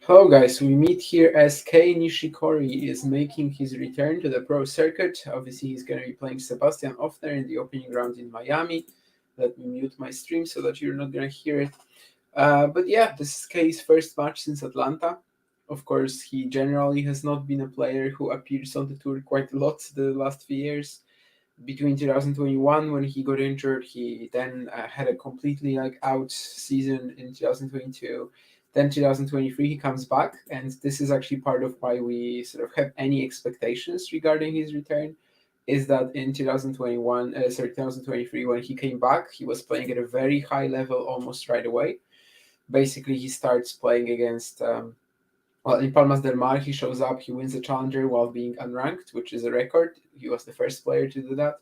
Hello guys, we meet here as Nishikori is making his return to the pro circuit. Obviously he's going to be playing Sebastian Ofner in the opening round in Miami. Let me mute my stream so that you're not going to hear it. But yeah, this is K's first match since Atlanta. Of course, he generally has not been a player who appears on the tour quite a lot the last few years. Between 2021, when he got injured, he then had a completely out season in 2022. Then 2023, he comes back, and this is actually part of why we sort of have any expectations regarding his return. Is that in 2023, when he came back, he was playing at a very high level almost right away. Basically, he starts playing against in Palmas del Mar, he shows up, he wins the challenger while being unranked, which is a record. He was the first player to do that.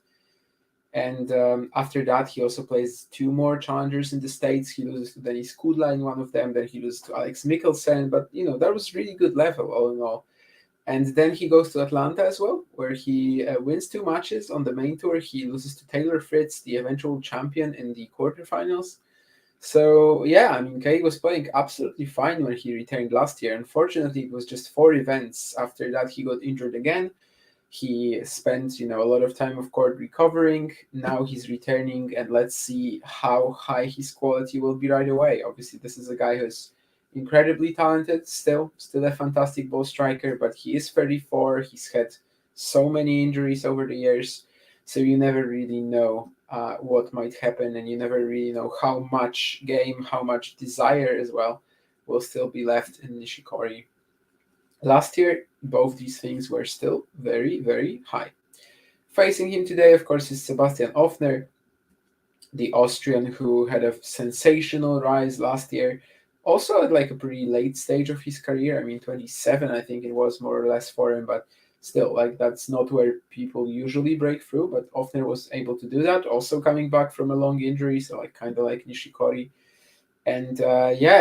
And after that, he also plays two more challengers in the States. He loses to Denis Kudla in one of them, then he loses to Alex Mikkelsen. But, that was really good level all in all. And then he goes to Atlanta as well, where he wins two matches on the main tour. He loses to Taylor Fritz, the eventual champion, in the quarterfinals. So yeah, Kay was playing absolutely fine when he returned last year. Unfortunately, it was just four events. After that, he got injured again. He spent, a lot of time of course recovering. Now he's returning, and let's see how high his quality will be right away. Obviously, this is a guy who's incredibly talented, still a fantastic ball striker, but he is 34. He's had so many injuries over the years, so you never really know what might happen, and you never really know how much game, how much desire as well will still be left in Nishikori. Last year, both these things were still very, very high. Facing him today, of course, is Sebastian Ofner, the Austrian who had a sensational rise last year. Also at a pretty late stage of his career. 27, I think it was more or less for him, but still, that's not where people usually break through. But Ofner was able to do that, also coming back from a long injury, so kind of like Nishikori. And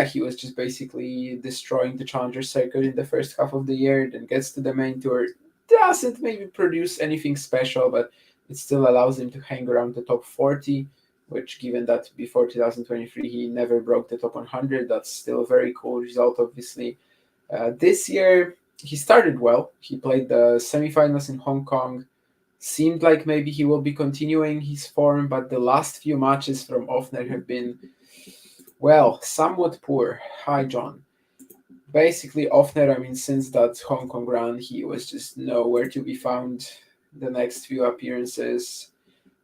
he was just basically destroying the challenger circuit in the first half of the year, then gets to the main tour, doesn't maybe produce anything special, but it still allows him to hang around the top 40, which, given that before 2023 he never broke the top 100, that's still a very cool result, obviously. This year, he started well. He played the semifinals in Hong Kong. Seemed like maybe he will be continuing his form, but the last few matches from Ofner have been, well, somewhat poor. Hi, John. Basically, Ofner, since that Hong Kong run, he was just nowhere to be found the next few appearances.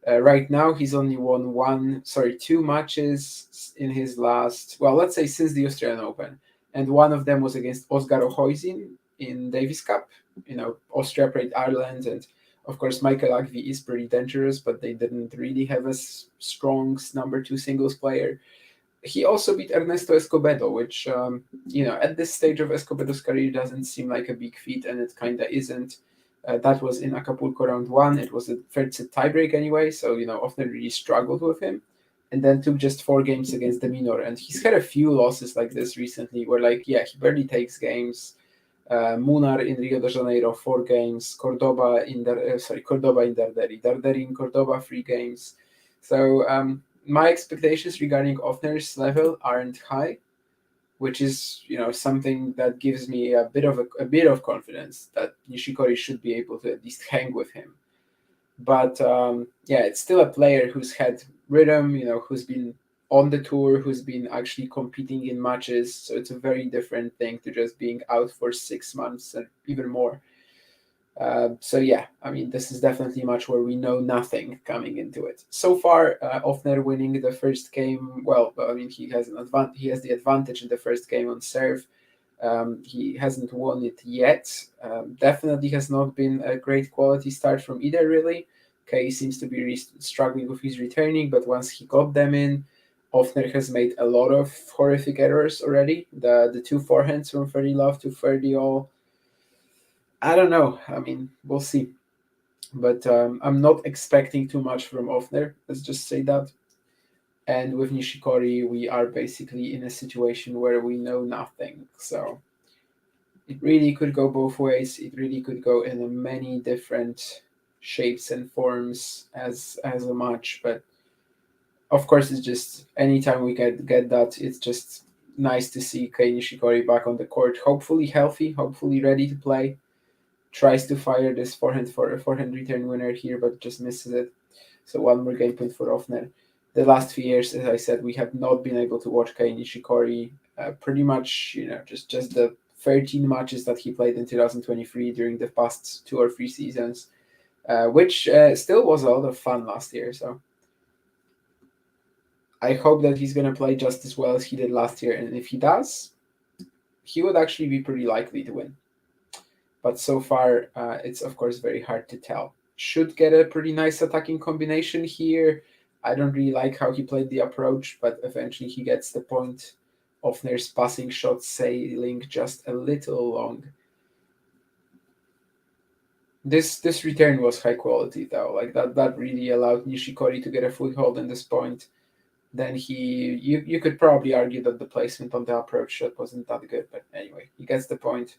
Right now, he's only won two matches in his last, well, let's say since the Australian Open. And one of them was against Oscar Ohoizin in Davis Cup. Austria played Ireland, and of course, Michael Agvi is pretty dangerous, but they didn't really have a strong number two singles player. He also beat Ernesto Escobedo, which, at this stage of Escobedo's career doesn't seem like a big feat, and it kind of isn't. That was in Acapulco round one. It was a third set tiebreak anyway, so, Ofner really struggled with him. And then took just 4 games against the Minor. And he's had a few losses like this recently where, he barely takes games. Munar in Rio de Janeiro, 4 games. Cordoba in Darderi. Darderi in Cordoba, 3 games. So my expectations regarding Ofner's level aren't high, which is something that gives me a bit of confidence that Nishikori should be able to at least hang with him. But it's still a player who's had rhythm, who's been on the tour, who's been actually competing in matches. So it's a very different thing to just being out for 6 months and even more. This is definitely a match where we know nothing coming into it. So far, Ofner winning the first game. Well, he has he has the advantage in the first game on serve. He hasn't won it yet. Definitely has not been a great quality start from either, really. Kay seems to be struggling with his returning, but once he got them in, Ofner has made a lot of horrific errors already. The two forehands from 30 love to 30 all. I don't know. We'll see. But I'm not expecting too much from Ofner. Let's just say that. And with Nishikori, we are basically in a situation where we know nothing. So it really could go both ways. It really could go in many different shapes and forms as a match. But of course, it's just anytime we get that, it's just nice to see Kei Nishikori back on the court, hopefully healthy, hopefully ready to play. Tries to fire this forehand return winner here, but just misses it. So one more game point for Ofner. The last few years, as I said, we have not been able to watch Kei Nishikori. Pretty much, just the 13 matches that he played in 2023 during the past 2 or 3 seasons, which still was a lot of fun last year. So I hope that he's going to play just as well as he did last year. And if he does, he would actually be pretty likely to win. But so far, it's of course very hard to tell. Should get a pretty nice attacking combination here. I don't really like how he played the approach, but eventually he gets the point. Ofner's passing shot sailing just a little long. This return was high quality though. Like that really allowed Nishikori to get a foothold in this point. Then you could probably argue that the placement on the approach shot wasn't that good, but anyway, he gets the point.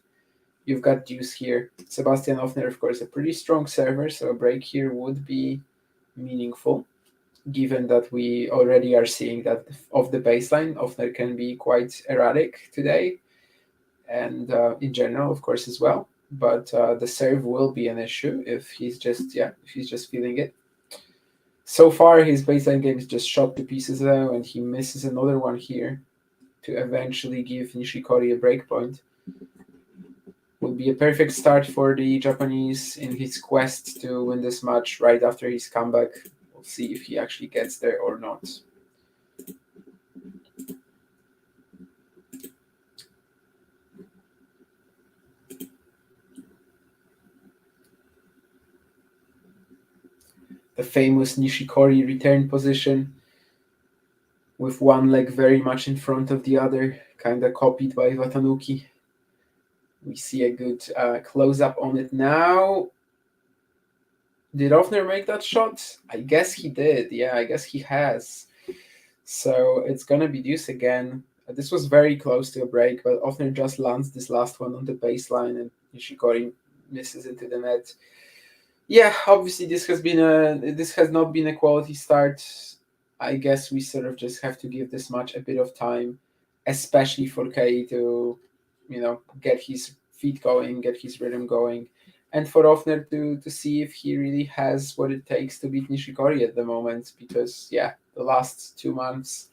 You've got deuce here. Sebastian Ofner, of course, a pretty strong server, so a break here would be meaningful, given that we already are seeing that off the baseline, Ofner can be quite erratic today, and in general, of course, as well. But the serve will be an issue if he's just feeling it. So far, his baseline game is just shot to pieces though, and he misses another one here to eventually give Nishikori a break point. Would be a perfect start for the Japanese in his quest to win this match right after his comeback. We'll see if he actually gets there or not. The famous Nishikori return position with one leg very much in front of the other, kind of copied by Watanuki. We see a good close-up on it now. Did Ofner make that shot? I guess he did. Yeah, I guess he has. So it's going to be deuce again. This was very close to a break, but Ofner just lands this last one on the baseline and Nishikori misses into the net. Yeah, obviously this has not been a quality start. I guess we sort of just have to give this match a bit of time, especially for Kei to, get his feet going, get his rhythm going, and for Ofner to see if he really has what it takes to beat Nishikori at the moment. Because the last 2 months,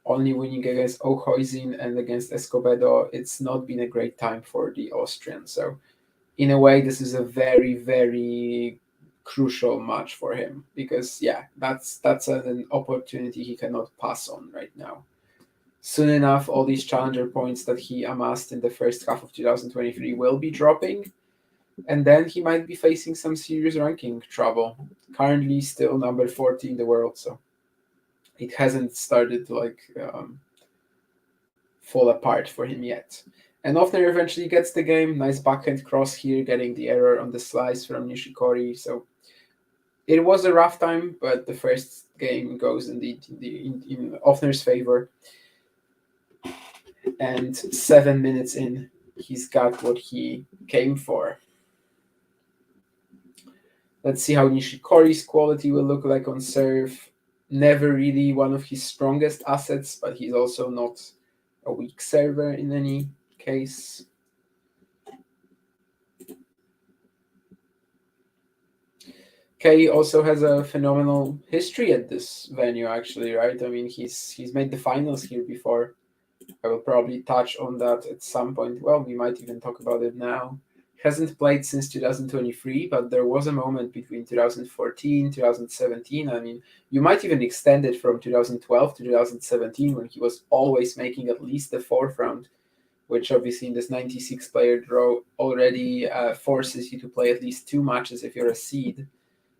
only winning against Ochoizin and against Escobedo, it's not been a great time for the Austrian. So in a way, this is a very, very crucial match for him because that's an opportunity he cannot pass on right now. Soon enough, all these challenger points that he amassed in the first half of 2023 will be dropping, and then he might be facing some serious ranking trouble. Currently still number 40 in the world, so it hasn't started to fall apart for him yet. And Ofner eventually gets the game. Nice backhand cross here, getting the error on the slice from Nishikori. So it was a rough time, but the first game goes indeed in Ofner's favor. And 7 minutes in, he's got what he came for. Let's see how Nishikori's quality will look like on serve. Never really one of his strongest assets, but he's also not a weak server in any case. Kei also has a phenomenal history at this venue, actually, right? I mean, he's made the finals here before. I will probably touch on that at some point. Well, we might even talk about it now. Hasn't played since 2023, but there was a moment between 2014, 2017. I mean, you might even extend it from 2012 to 2017 when he was always making at least the fourth round, which obviously in this 96-player draw already forces you to play at least 2 matches if you're a seed.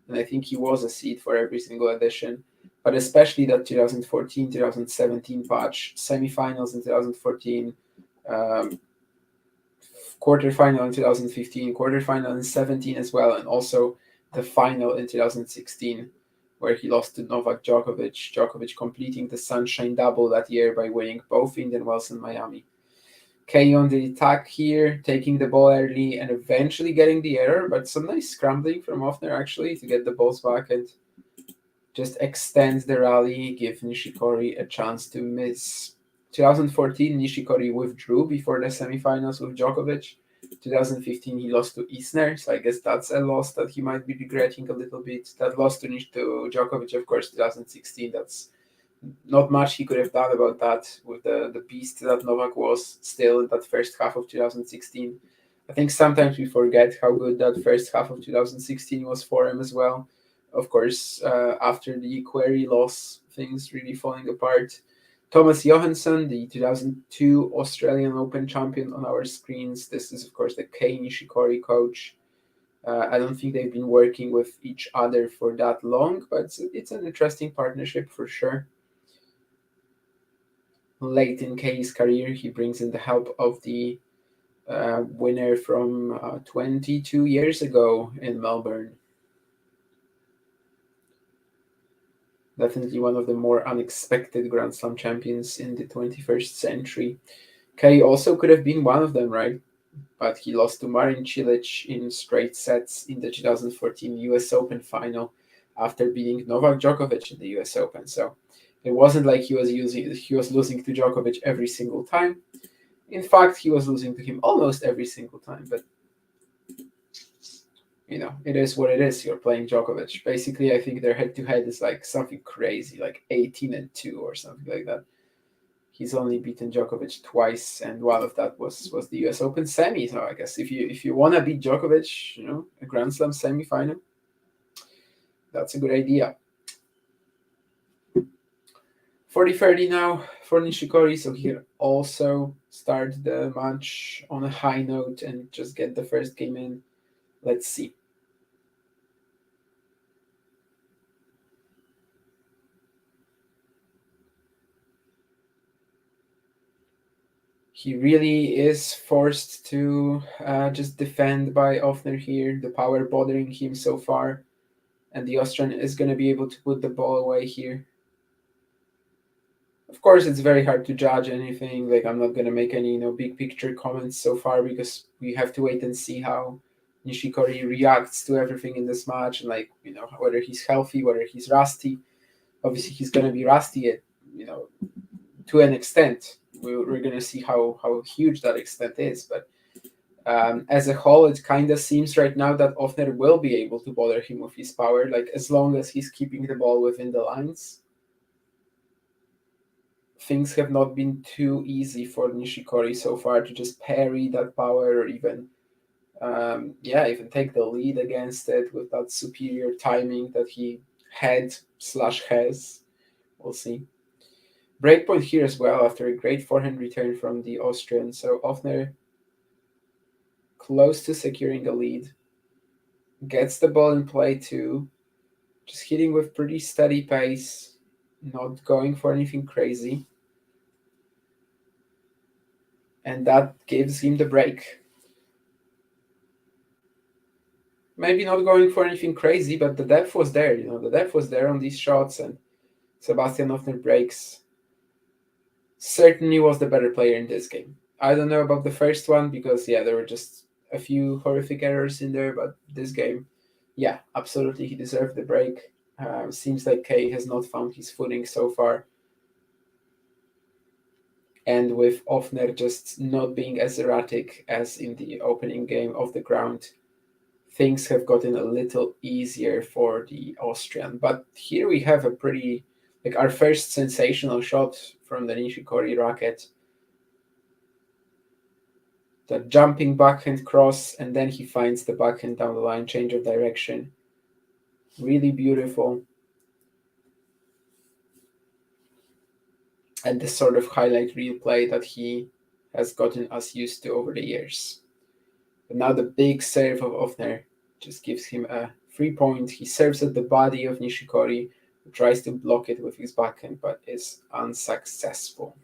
And I think he was a seed for every single edition. But especially that 2014, 2017 patch, semifinals in 2014, quarterfinal in 2015, quarterfinal in 17 as well, and also the final in 2016, where he lost to Novak Djokovic. Djokovic completing the Sunshine Double that year by winning both Indian Wells and Miami. Kei on the attack here, taking the ball early and eventually getting the error, but some nice scrambling from Ofner actually to get the balls back and just extend the rally, give Nishikori a chance to miss. 2014, Nishikori withdrew before the semifinals with Djokovic. 2015, he lost to Isner, so I guess that's a loss that he might be regretting a little bit. That loss to Djokovic, of course, 2016, that's not much he could have done about that with the beast that Novak was still in that first half of 2016. I think sometimes we forget how good that first half of 2016 was for him as well. Of course, after the Query loss, things really falling apart. Thomas Johansson, the 2002 Australian Open champion on our screens. This is, of course, the Kei Nishikori coach. I don't think they've been working with each other for that long, but it's an interesting partnership for sure. Late in Kei's career, he brings in the help of the winner from 22 years ago in Melbourne. Definitely one of the more unexpected Grand Slam champions in the 21st century. Kei also could have been one of them, right? But he lost to Marin Cilic in straight sets in the 2014 US Open final after beating Novak Djokovic in the US Open. So it wasn't like he was losing to Djokovic every single time. In fact, he was losing to him almost every single time. But it is what it is. You're playing Djokovic. Basically, I think their head-to-head is like something crazy, like 18-2 or something like that. He's only beaten Djokovic twice, and one of that was the U.S. Open semi. So I guess if you want to beat Djokovic, a Grand Slam semi-final, that's a good idea. 40-30 now for Nishikori, so he can also start the match on a high note and just get the first game in. Let's see. He really is forced to just defend by Ofner here, the power bothering him so far, and the Austrian is going to be able to put the ball away here. Of course, it's very hard to judge anything. Like, I'm not going to make any big picture comments so far because we have to wait and see how Nishikori reacts to everything in this match, and whether he's healthy, whether he's rusty. Obviously, he's going to be rusty to an extent. We're going to see how huge that extent is. But as a whole, it kind of seems right now that Ofner will be able to bother him with his power, like as long as he's keeping the ball within the lines. Things have not been too easy for Nishikori so far to just parry that power or even take the lead against it with that superior timing that he had/has. We'll see. Breakpoint here as well after a great forehand return from the Austrian. So Ofner close to securing a lead. Gets the ball in play too. Just hitting with pretty steady pace. Not going for anything crazy. And that gives him the break. Maybe not going for anything crazy, but the depth was there. The depth was there on these shots, and Sebastian Ofner breaks. Certainly was the better player in this game. I don't know about the first one because, there were just a few horrific errors in there, but this game, absolutely he deserved the break. Seems like Kei has not found his footing so far. And with Ofner just not being as erratic as in the opening game of the ground, things have gotten a little easier for the Austrian. But here we have a pretty, our first sensational shot from the Nishikori racket. The jumping backhand cross, and then he finds the backhand down the line, change of direction. Really beautiful. And this sort of highlight reel play that he has gotten us used to over the years. But now the big serve of Ofner just gives him a 3 point. He serves at the body of Nishikori, who tries to block it with his backhand, but is unsuccessful.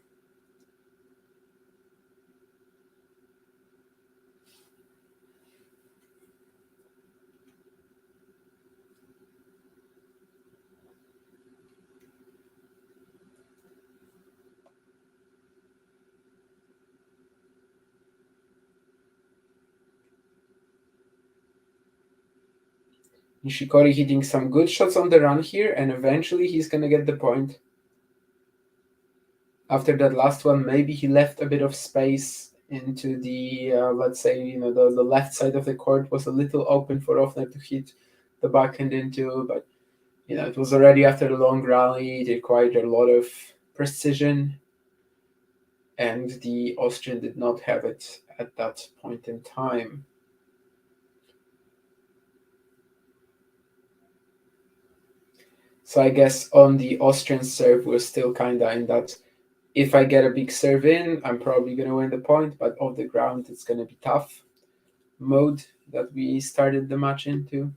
Nishikori hitting some good shots on the run here, and eventually he's going to get the point. After that last one, maybe he left a bit of space into the, let's say, the left side of the court was a little open for Ofner to hit the backhand into, but it was already after the long rally. It required a lot of precision, and the Austrian did not have it at that point in time. So I guess on the Austrian serve, we're still kind of in that, if I get a big serve in, I'm probably going to win the point, but off the ground, it's going to be tough mode that we started the match into.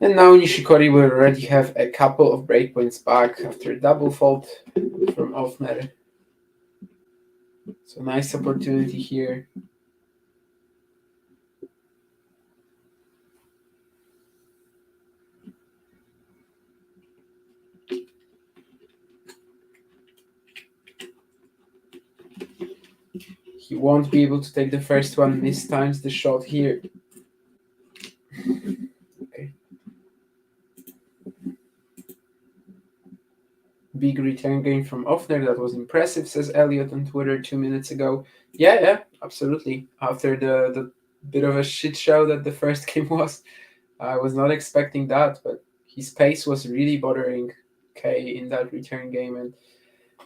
And now Nishikori will already have a couple of breakpoints back after a double fault from Ofner. So nice opportunity here. He won't be able to take the first one. Mistimes the shot here. Okay. Big return game from Ofner. That was impressive, says Elliot on Twitter 2 minutes ago. Yeah, absolutely. After the bit of a shit show that the first game was, I was not expecting that, but his pace was really bothering K in that return game,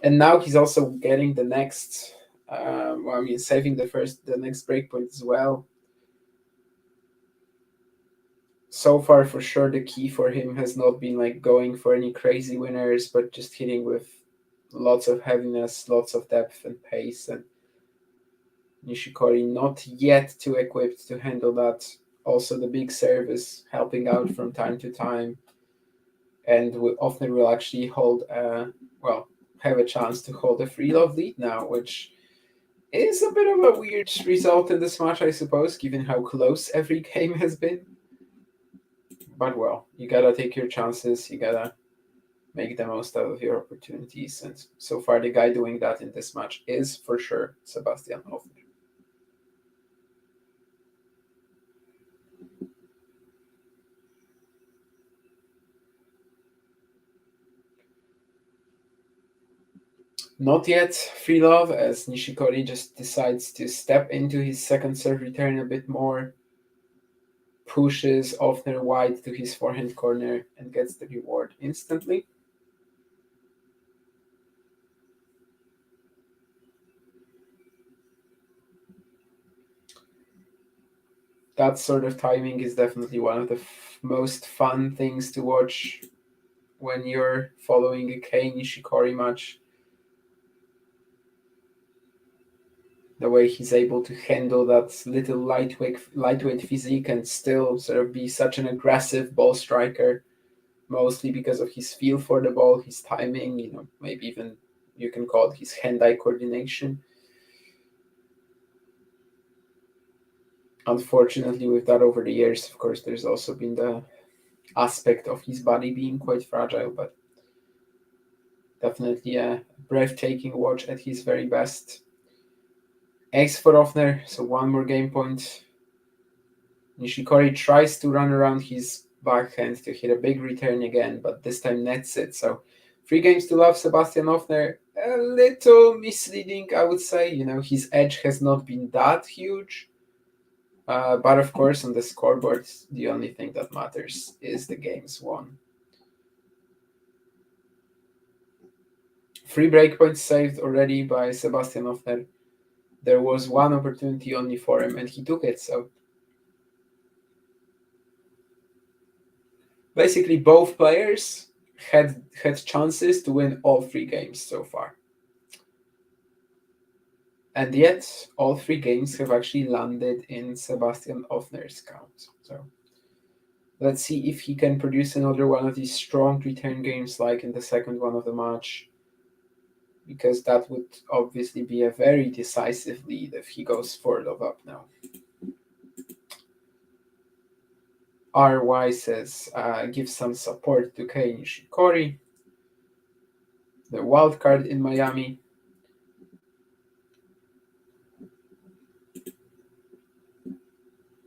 and now he's also getting the next. Saving the next breakpoint as well. So far, for sure, the key for him has not been like going for any crazy winners, but just hitting with lots of heaviness, lots of depth and pace. And Nishikori not yet too equipped to handle that. Also, the big serve is helping out from time to time, and Ofner will actually have a chance to hold a free love lead now, which is a bit of a weird result in this match, I suppose, given how close every game has been. But well, you gotta take your chances. You gotta make the most out of your opportunities. And so far, the guy doing that in this match is for sure Sebastian Ofner. Not yet free love, as Nishikori just decides to step into his second serve return a bit more, pushes Ofner wide to his forehand corner, and gets the reward instantly. That sort of timing is definitely one of the most fun things to watch when you're following a Kei Nishikori match. The way he's able to handle that little lightweight physique and still sort of be such an aggressive ball striker, mostly because of his feel for the ball, his timing, maybe even you can call it his hand-eye coordination. Unfortunately, with that over the years, of course, there's also been the aspect of his body being quite fragile, but definitely a breathtaking watch at his very best. Ace for Ofner, so one more game point. Nishikori tries to run around his backhand to hit a big return again, but this time nets it. So 3 games to love, Sebastian Ofner. A little misleading, I would say. His edge has not been that huge. But of course, on the scoreboard, the only thing that matters is the games won. 3 breakpoints saved already by Sebastian Ofner. There was one opportunity only for him, and he took it. So basically, both players had chances to win all 3 games so far. And yet, all 3 games have actually landed in Sebastian Ofner's count. So let's see if he can produce another one of these strong return games like in the second one of the match, because that would obviously be a very decisive lead if he goes 4 love up now. RY says, give some support to Kei Nishikori, the wild card in Miami.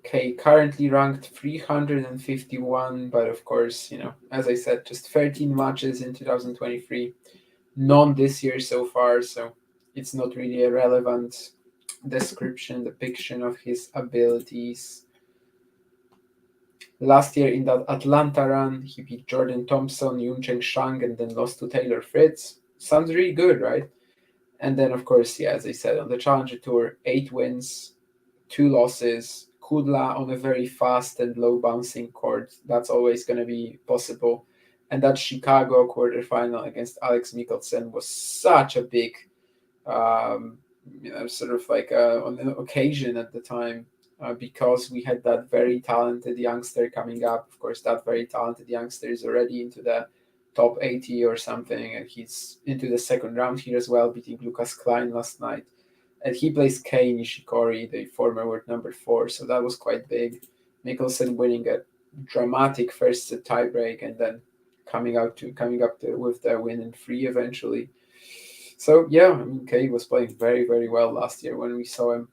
Kei currently ranked 351, but of course, as I said, just 13 matches in 2023, none this year so far, so it's not really a relevant depiction of his abilities. Last year in that Atlanta run, he beat Jordan Thompson, Yuncheng Shang, and then lost to Taylor Fritz. Sounds really good, right? And then, of course, yeah, as I said, on the Challenger Tour, 8 wins, 2 losses. Kudla on a very fast and low bouncing court. That's always going to be possible. And that Chicago quarterfinal against Alex Mikkelsen was such a big, um, sort of like on an occasion at the time, because we had that very talented youngster coming up. Of course, that very talented youngster is already into the top 80 or something, and he's into the second round here as well, beating Lucas Klein last night. And he plays Kei Nishikori, the former world number 4, so that was quite big. Mikkelsen winning a dramatic first set tiebreak, and then coming up with the win in 3 eventually. So yeah, I mean, Kei was playing very, very well last year when we saw him.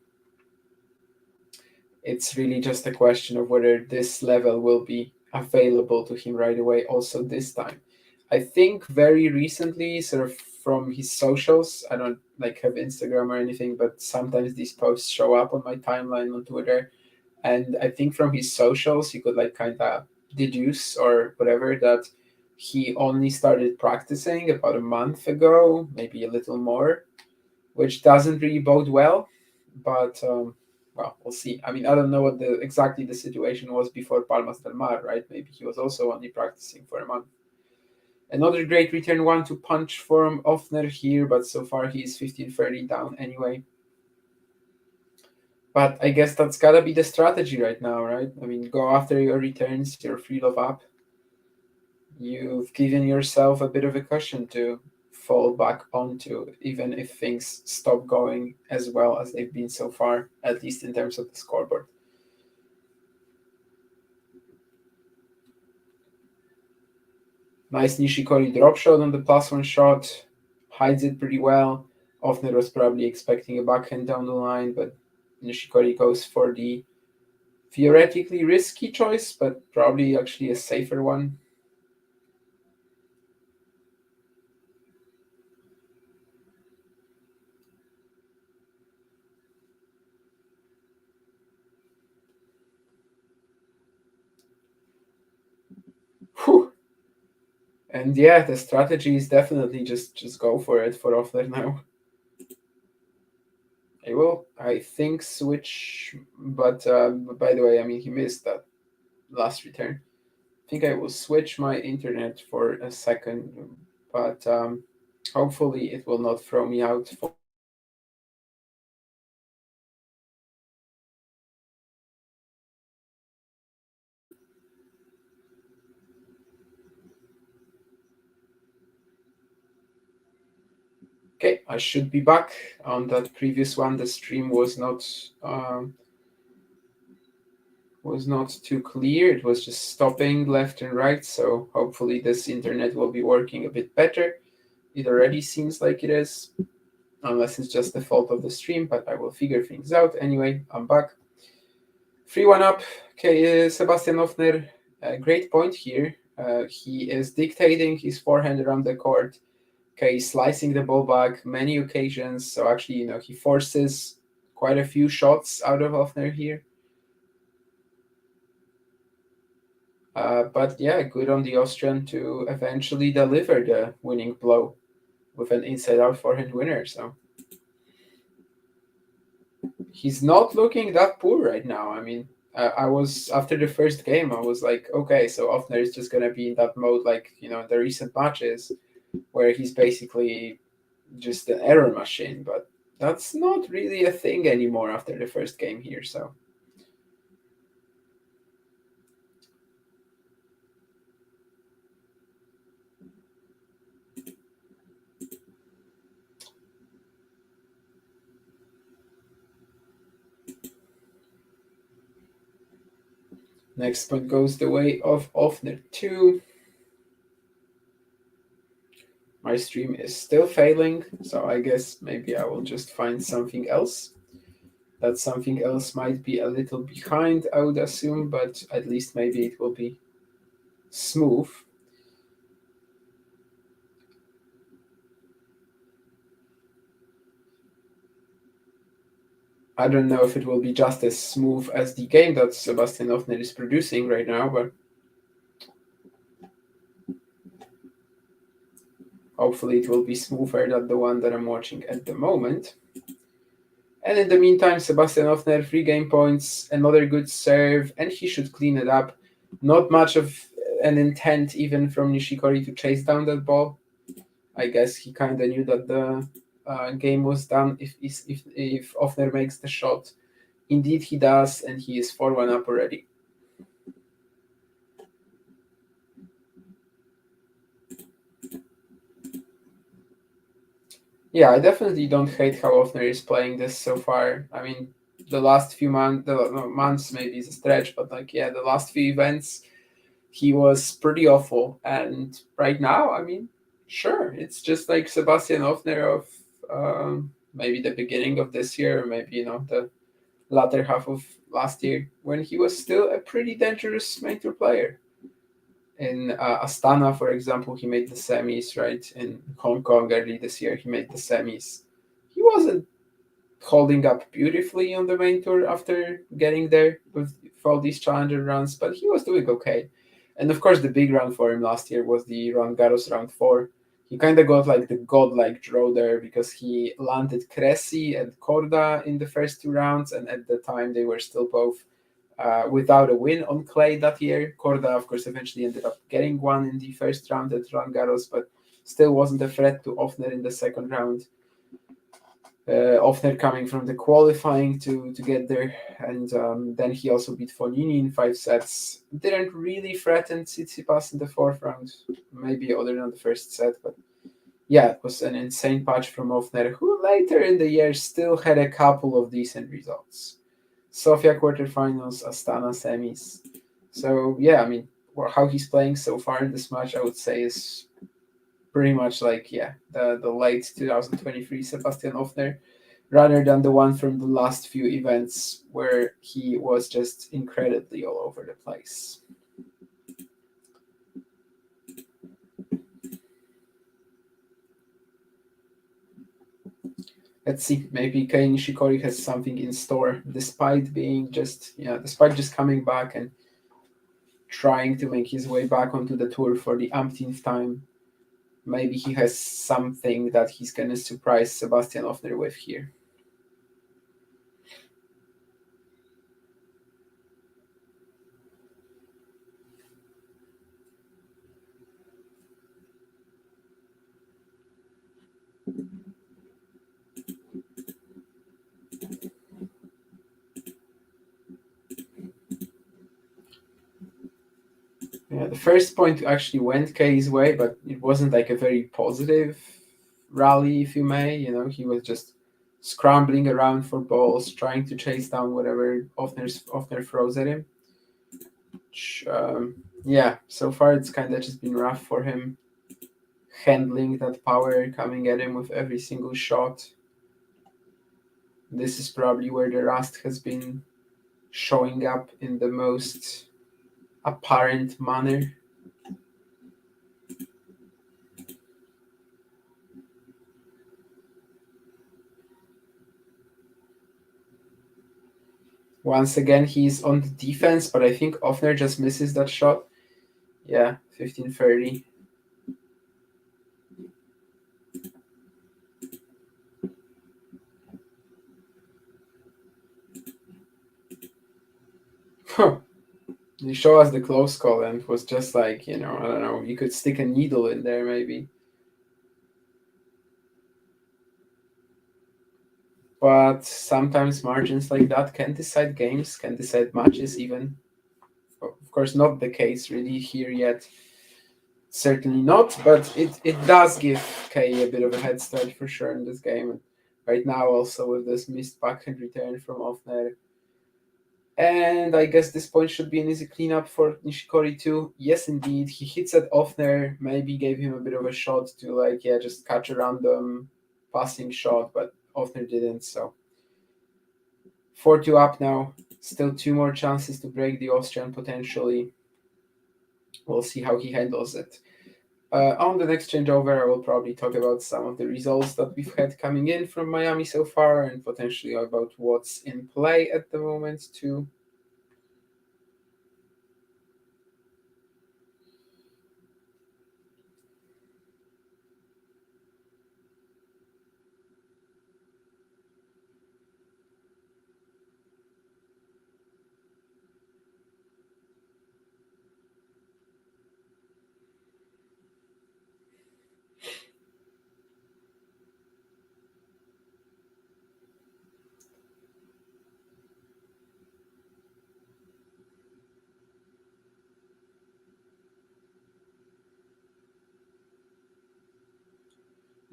It's really just a question of whether this level will be available to him right away also this time. I think very recently, sort of from his socials, I don't like have Instagram or anything, but sometimes these posts show up on my timeline on Twitter. And I think from his socials, you could like kind of deduce or whatever that he only started practicing about a month ago, maybe a little more, which doesn't really bode well. But well, we'll see. I mean, I don't know what exactly the situation was before Palmas del Mar, right? Maybe he was also only practicing for a month. Another great return one to punch from Ofner here, but so far he's 15-30 down anyway. But I guess that's gotta be the strategy right now, right? I mean, go after your returns, your free love up. You've given yourself a bit of a cushion to fall back onto, even if things stop going as well as they've been so far, at least in terms of the scoreboard. Nice Nishikori drop shot on the +1 shot, hides it pretty well. Ofner was probably expecting a backhand down the line, but Nishikori goes for the theoretically risky choice, but probably actually a safer one. Whew. And yeah, the strategy is definitely just go for it for Ofner now. I will, I think, switch, but by the way, I mean, he missed that last return. I think I will switch my internet for a second, but hopefully it will not throw me out. Okay, I should be back. On that previous one, the stream was not too clear. It was just stopping left and right. So hopefully this internet will be working a bit better. It already seems like it is, unless it's just the fault of the stream, but I will figure things out. Anyway, I'm back. 3-1 up. Okay, Sebastian Ofner, great point here. He is dictating his forehand around the court. Okay, slicing the ball back many occasions. So actually, he forces quite a few shots out of Ofner here. But yeah, good on the Austrian to eventually deliver the winning blow with an inside-out forehand winner. So he's not looking that poor right now. I mean, I was after the first game, I was like, okay, so Ofner is just gonna be in that mode, like in the recent matches, where he's basically just an error machine. But that's not really a thing anymore after the first game here. So Next point goes the way of Ofner 2. My stream is still failing, so I guess maybe I will just find something else. That something else might be a little behind, I would assume, but at least maybe it will be smooth. I don't know if it will be just as smooth as the game that Sebastian Ofner is producing right now, but hopefully it will be smoother than the one that I'm watching at the moment. And in the meantime, Sebastian Ofner, 3 game points, another good serve, and he should clean it up. Not much of an intent even from Nishikori to chase down that ball. I guess he kind of knew that the game was done if Ofner makes the shot. Indeed, he does, and he is 4-1 up already. Yeah, I definitely don't hate how Ofner is playing this so far. I mean, the last few months maybe is a stretch, but the last few events, he was pretty awful. And right now, I mean, sure, it's just like Sebastian Ofner of maybe the beginning of this year, or maybe the latter half of last year, when he was still a pretty dangerous main tour player. In Astana, for example, he made the semis, right? In Hong Kong early this year, he made the semis. He wasn't holding up beautifully on the main tour after getting there with all these challenger runs, but he was doing okay. And of course, the big run for him last year was the Roland Garros round 4. He kind of got like the godlike draw there because he landed Cressy and Korda in the first 2 rounds, and at the time they were still both without a win on clay that year. Korda, of course, eventually ended up getting one in the first round at Roland Garros, but still wasn't a threat to Ofner in the second round. Ofner coming from the qualifying to get there, and then he also beat Fognini in 5 sets. Didn't really threaten Tsitsipas in the fourth round, maybe other than the first set, but yeah, it was an insane patch from Ofner, who later in the year still had a couple of decent results. Sofia quarterfinals, Astana semis. So yeah, I mean, how he's playing so far in this match, I would say is pretty much like the late 2023 Sebastian Ofner, rather than the one from the last few events where he was just incredibly all over the place. Let's see, maybe Kei Nishikori has something in store, despite just coming back and trying to make his way back onto the tour for the umpteenth time. Maybe he has something that he's gonna surprise Sebastian Ofner with here. Yeah, the first point actually went Kei's way, but it wasn't like a very positive rally, if you may. He was just scrambling around for balls, trying to chase down whatever Ofner throws at him. Which, yeah, so far it's kind of just been rough for him, handling that power coming at him with every single shot. This is probably where the rust has been showing up in the most apparent manner. Once again, he's on the defense, but I think Ofner just misses that shot. Yeah, 15-30. They show us the close call, and it was just like, I don't know, you could stick a needle in there maybe. But sometimes margins like that can decide games, can decide matches even. Of course, not the case really here yet. Certainly not, but it does give Kei a bit of a head start for sure in this game. And right now, also with this missed backhand return from Ofner, And I guess this point should be an easy cleanup for Nishikori too. Yes, indeed. He hits at Ofner, maybe gave him a bit of a shot to, like, yeah, just catch a random passing shot, but Ofner didn't. So 4-2 up now. Still two more chances to break the Austrian potentially. We'll see how he handles it. On the next changeover, I will probably talk about some of the results that we've had coming in from Miami so far and potentially about what's in play at the moment too.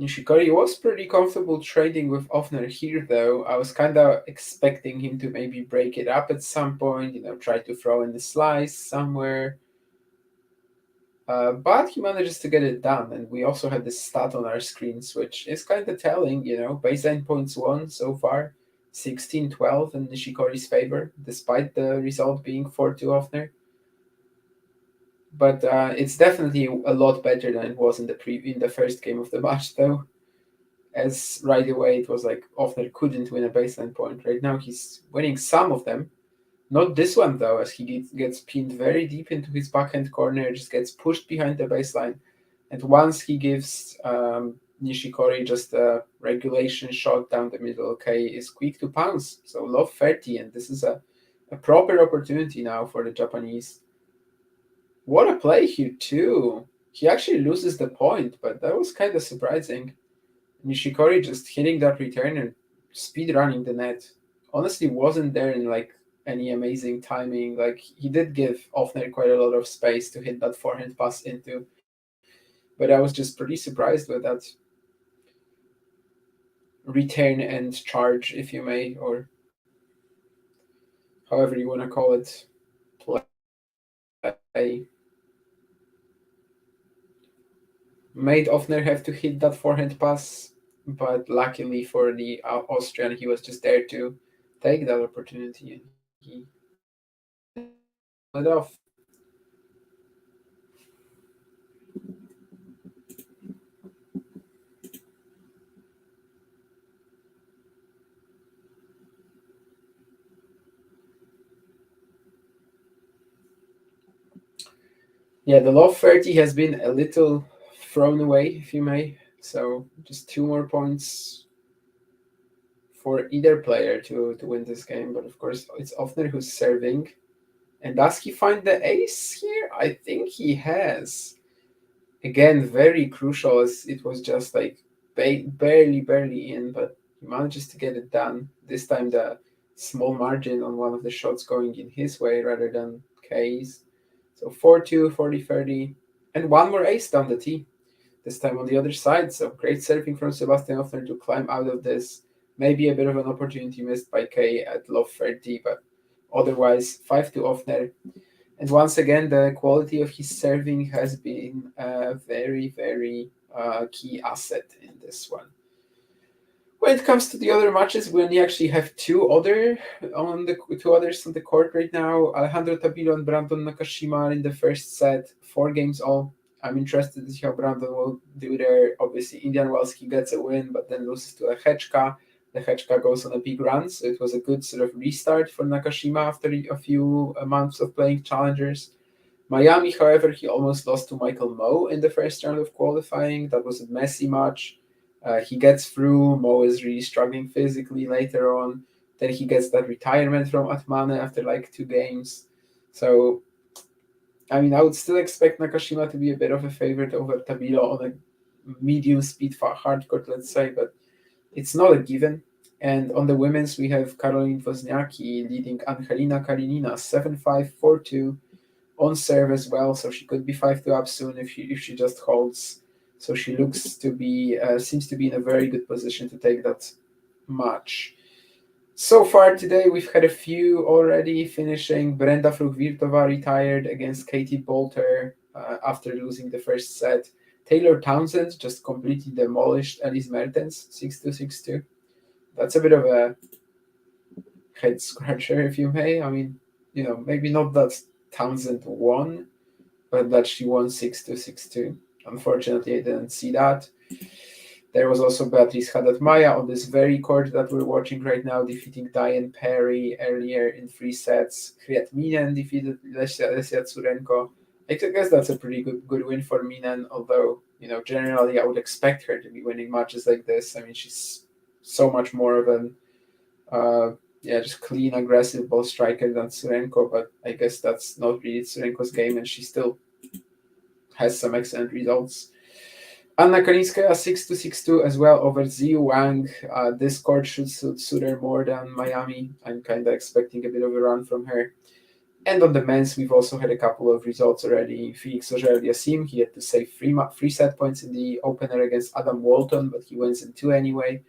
Nishikori was pretty comfortable trading with Ofner here, though. I was kind of expecting him to maybe break it up at some point, try to throw in the slice somewhere. But he manages to get it done, and we also have this stat on our screens, which is kind of telling, baseline points won so far, 16-12 in Nishikori's favor, despite the result being 4-2 Ofner. But it's definitely a lot better than it was in the first game of the match, though. As right away it was like Ofner couldn't win a baseline point. Right now he's winning some of them. Not this one though, as he gets pinned very deep into his backhand corner, just gets pushed behind the baseline. And once he gives Nishikori just a regulation shot down the middle, okay, is quick to pounce. So love 30, and this is a proper opportunity now for the Japanese. What a play here too. He actually loses the point, but that was kind of surprising. Nishikori just hitting that return and speed running the net. Honestly, wasn't there in like any amazing timing. Like he did give Ofner quite a lot of space to hit that forehand pass into, but I was just pretty surprised with that return and charge, if you may, or however you want to call it, play. Made Ofner have to hit that forehand pass, but luckily for the Austrian, he was just there to take that opportunity and he pulled it off. Yeah, the low 30 has been a little thrown away, if you may. So just two more points for either player to win this game. But of course, it's Ofner who's serving. And does he find the ace here? I think he has. Again, very crucial as it was just like barely in, but he manages to get it done. This time, the small margin on one of the shots going in his way rather than K's. So 4-2, 40-30, and one more ace down the tee. This time on the other side. So great surfing from Sebastian Ofner to climb out of this. Maybe a bit of an opportunity missed by K at love 30, but otherwise 5-2 Ofner. And once again, the quality of his serving has been a very, very key asset in this one. When it comes to the other matches, we only actually have two others on the court right now. Alejandro Tabilo and Brandon Nakashima are in the first set, 4 games all. I'm interested to see how Brandon will do there. Obviously, Indian Wells, he gets a win, but then loses to a Hechka. The Hechka goes on a big run, so it was a good sort of restart for Nakashima after a few months of playing challengers. Miami, however, he almost lost to Michael Moe in the first round of qualifying. That was a messy match. He gets through. Mo is really struggling physically later on. Then he gets that retirement from Atmane after like 2 games. So, I mean, I would still expect Nakashima to be a bit of a favorite over Tabilo on a medium speed hard court, let's say, but it's not a given. And on the women's, we have Caroline Wozniacki leading Angelina Kalinina 7-5, 4-2 on serve as well. So she could be 5-2 up soon if she just holds. So she looks to be seems to be in a very good position to take that match. So far today, we've had a few already finishing. Brenda Fruchvirtova retired against Katie Bolter after losing the first set. Taylor Townsend just completely demolished Elise Mertens 6-2, 6-2. That's a bit of a head scratcher, if you may. I mean, maybe not that Townsend won, but that she won 6-2, 6-2. Unfortunately, I didn't see that. There was also Beatriz Haddad-Maia on this very court that we're watching right now, defeating Diane Perry earlier in 3 sets. Kwiat Minen defeated Lesia Tsurenko. I guess that's a pretty good win for Minen, although, generally I would expect her to be winning matches like this. I mean, she's so much more of an, just clean, aggressive ball striker than Tsurenko, but I guess that's not really Tsurenko's game, and she still has some excellent results. Anna Kalinskaya 6-2, 6-2 as well over Ziyu Wang. This court should suit her more than Miami. I'm kind of expecting a bit of a run from her. And on the men's, we've also had a couple of results already. Felix Auger-Aliassime, he had to save three set points in the opener against Adam Walton, but he wins in 2 anyway.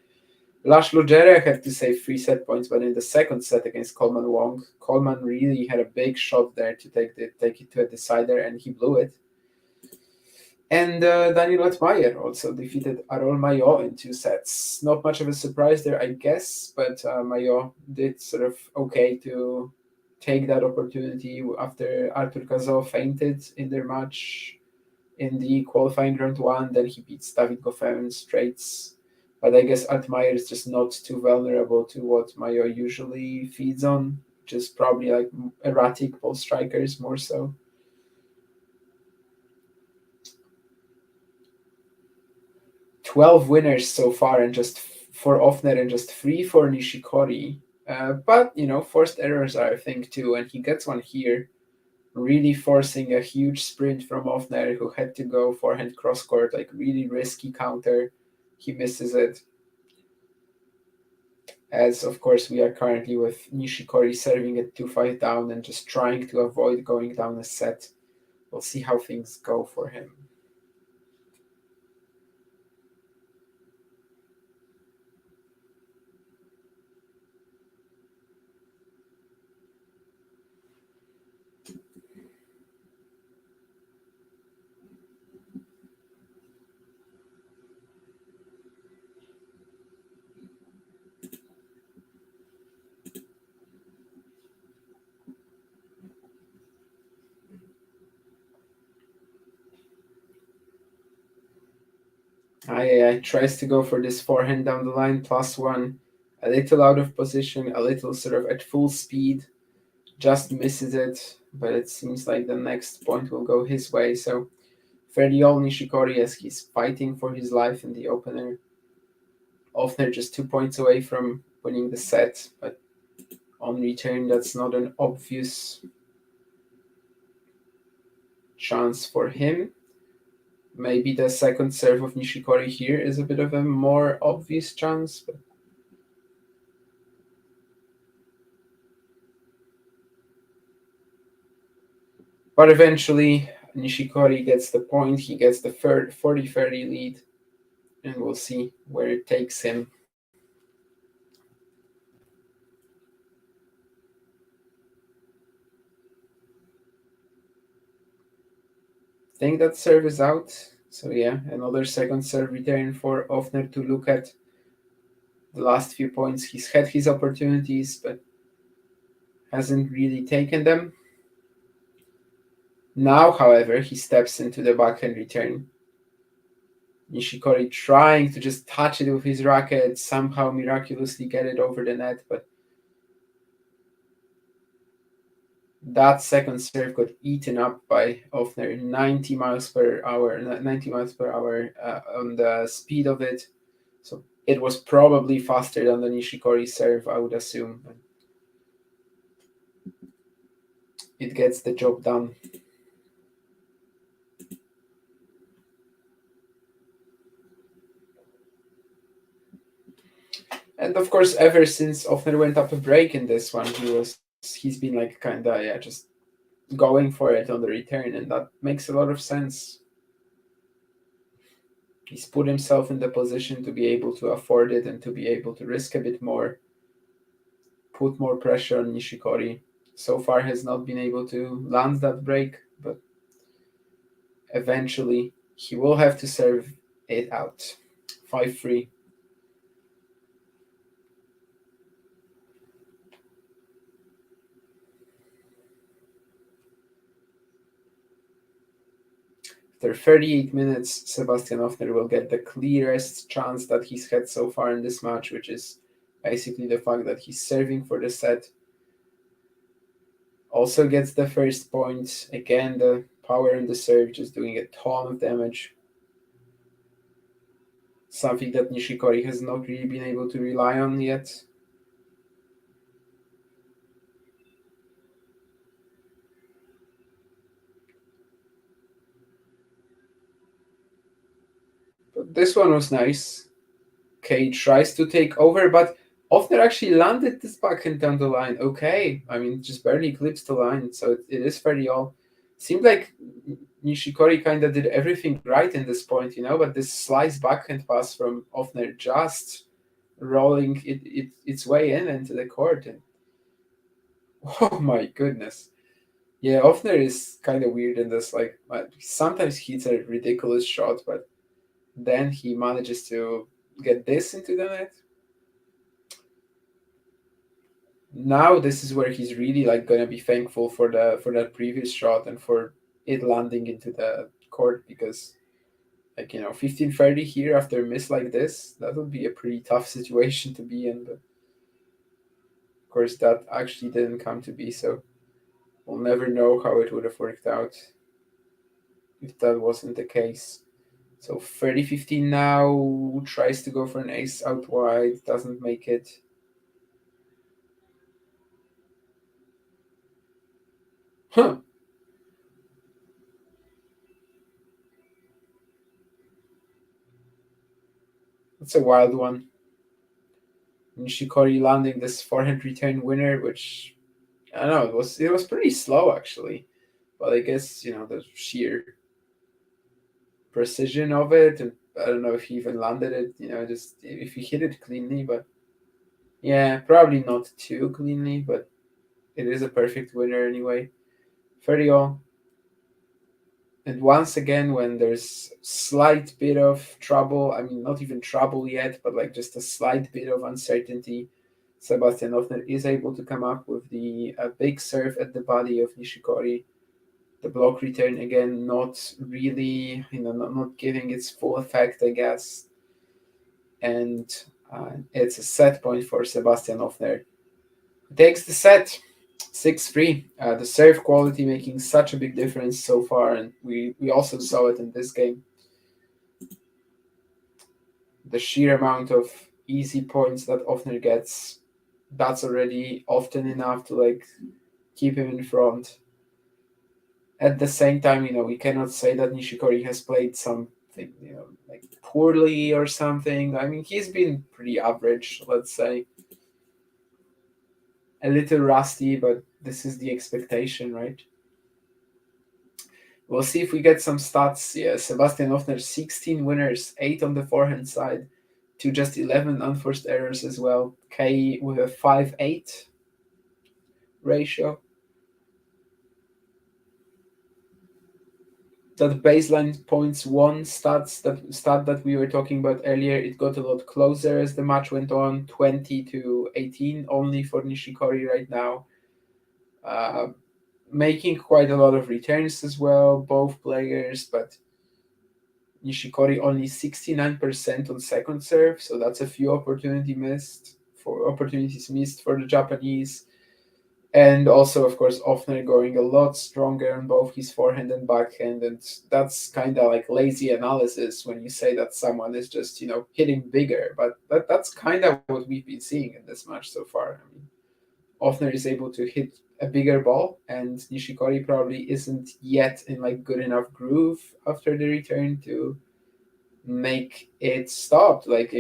Laszlo Djere had to save 3 set points, but in the second set against Coleman Wong, Coleman really had a big shot there to take it to a decider, and he blew it. And Daniel Wettmeyer also defeated Arol Maillot in 2 sets. Not much of a surprise there, I guess, but Maillot did sort of okay to take that opportunity after Arthur Cazot fainted in their match in the qualifying round 1. Then he beats David Goffin in straights. But I guess Altmaier is just not too vulnerable to what Maillot usually feeds on, which is probably like erratic ball strikers more so. 12 winners so far, and just for Ofner and just 3 for Nishikori. But forced errors are a thing too, and he gets one here, really forcing a huge sprint from Ofner, who had to go forehand cross court, like really risky counter. He misses it. As of course we are currently with Nishikori serving at 2-5 down and just trying to avoid going down a set. We'll see how things go for him. I tries to go for this forehand down the line +1, a little out of position, a little sort of at full speed, just misses it, but it seems like the next point will go his way. So fairly all Nishikori as he's fighting for his life in the opener. Ofner just 2 points away from winning the set, but on return that's not an obvious chance for him. Maybe the second serve of Nishikori here is a bit of a more obvious chance, but eventually Nishikori gets the point. He gets the 40-30 lead, and we'll see where it takes him. I think that serve is out. So yeah, another second serve return for Ofner to look at. The last few points he's had his opportunities, but hasn't really taken them. Now, however, he steps into the backhand return. Nishikori trying to just touch it with his racket, somehow miraculously get it over the net, but that second serve got eaten up by Ofner, 90 miles per hour on the speed of it. So it was probably faster than the Nishikori serve, I would assume. It gets the job done. And of course, ever since Ofner went up a break in this one, he's been like kinda just going for it on the return, and that makes a lot of sense. He's put himself in the position to be able to afford it and to be able to risk a bit more. put more pressure on Nishikori. So far has not been able to land that break, but eventually he will have to serve it out. 5-3. After 38 minutes, Sebastian Ofner will get the clearest chance that he's had so far in this match, which is basically the fact that he's serving for the set. Also gets the first point. Again, the power in the serve just doing a ton of damage. Something that Nishikori has not really been able to rely on yet. But this one was nice. Kei tries to take over, but Ofner actually landed this backhand down the line. Okay, I mean, just barely clips the line, so it is fairly all. Seemed like Nishikori kind of did everything right in this point, but this slice backhand pass from Ofner just rolling its way into the court. And oh my goodness. Yeah, Ofner is kind of weird in this. Like, sometimes he hits a ridiculous shot, but then he manages to get this into the net. Now this is where he's really like gonna be thankful for that previous shot and for it landing into the court, because 15-30 here after a miss like this, that would be a pretty tough situation to be in. But of course that actually didn't come to be, so we'll never know how it would have worked out if that wasn't the case. So 30-15 now, tries to go for an ace out wide, doesn't make it. Huh. That's a wild one. Nishikori landing this forehand return winner, which I don't know, it was pretty slow actually. But I guess, the sheer precision of it, and I don't know if he even landed it, just if he hit it cleanly, but yeah, probably not too cleanly, but it is a perfect winner anyway. 30 all. And once again, when there's slight bit of trouble, I mean, not even trouble yet, but like just a slight bit of uncertainty, Sebastian Ofner is able to come up with the big serve at the body of Nishikori. The block return again, not really, not giving its full effect, I guess. And it's a set point for Sebastian Ofner. Takes the set. 6-3. The serve quality making such a big difference so far, and we also saw it in this game. The sheer amount of easy points that Ofner gets, that's already often enough to like keep him in front. At the same time, we cannot say that Nishikori has played something, like poorly or something. I mean, he's been pretty average, let's say. A little rusty, but this is the expectation, right? We'll see if we get some stats. Yeah, Sebastian Ofner, 16 winners, 8 on the forehand side, to just 11 unforced errors as well. Kei with a 5-8 ratio. That baseline points one stat that we were talking about earlier, it got a lot closer as the match went on, 20-18 only for Nishikori right now. Making quite a lot of returns as well, both players, but Nishikori only 69% on second serve, so that's a few opportunities missed for the Japanese. And also, of course, Ofner going a lot stronger on both his forehand and backhand, and that's kind of like lazy analysis when you say that someone is just hitting bigger, but that's kind of what we've been seeing in this match so far. I mean, Ofner is able to hit a bigger ball, and Nishikori probably isn't yet in like good enough groove after the return to make it stop, like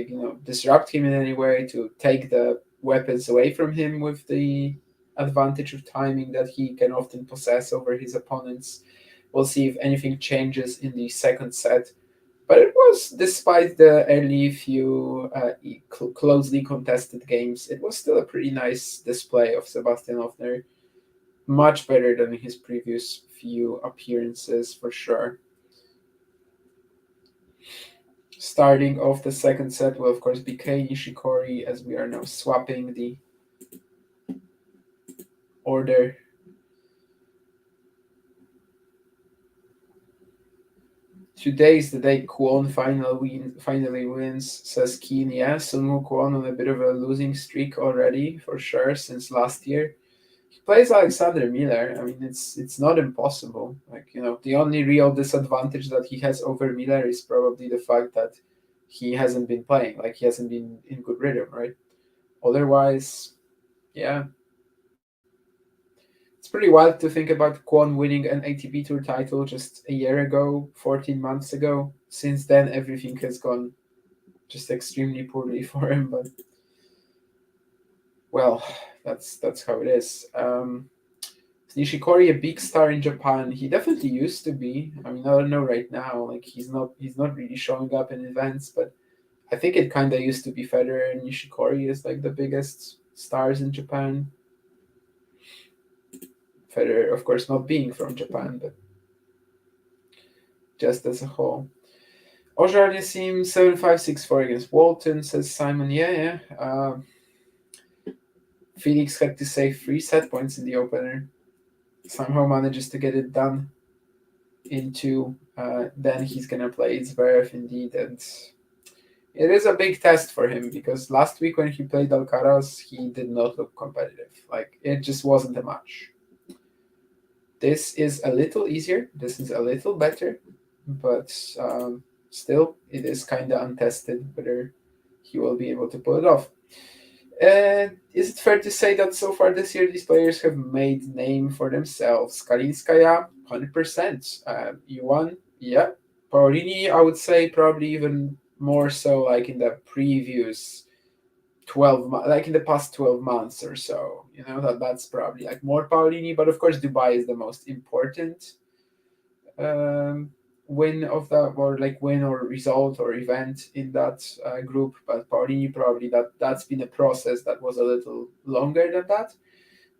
disrupt him in any way, to take the weapons away from him with the advantage of timing that he can often possess over his opponents. We'll see if anything changes in the second set. But it was, despite the early few closely contested games, it was still a pretty nice display of Sebastian Ofner. Much better than his previous few appearances, for sure. Starting off the second set will, of course, be Kei Nishikori, as we are now swapping the order. Today's the day Kwon finally wins, says Keen. Yeah, Sungwoo Kwon on a bit of a losing streak already, for sure, since last year. He plays Alexander Miller. I mean, it's not impossible. Like, the only real disadvantage that he has over Miller is probably the fact that he hasn't been playing. Like, he hasn't been in good rhythm, right? Otherwise, yeah. It's pretty wild to think about Kwon winning an ATP Tour title just a year ago, 14 months ago. Since then, everything has gone just extremely poorly for him. But, well, that's how it is. Nishikori, a big star in Japan. He definitely used to be. I mean, I don't know right now. Like, he's not really showing up in events, but I think it kind of used to be Federer and Nishikori is like the biggest stars in Japan. Federer, of course, not being from Japan, but just as a whole. Ojar Yassim 7-5-6-4 against Walton, says Simon. Yeah. Felix had to save 3 set points in the opener. Somehow manages to get it done into. Then he's gonna play Zverev indeed, and it is a big test for him because last week when he played Alcaraz, he did not look competitive. Like, it just wasn't a match. This is a little easier. This is a little better, but still, it is kind of untested whether he will be able to pull it off. Is it fair to say that so far this year these players have made name for themselves? Kalinskaya, 100%. Yuan, yeah. Paolini, I would say probably even more so like in the previous like in the past 12 months or so. That's probably like more Paolini, but of course Dubai is the most important um, win of that, or like win or result or event in that group. But Paolini probably that's been a process that was a little longer than that.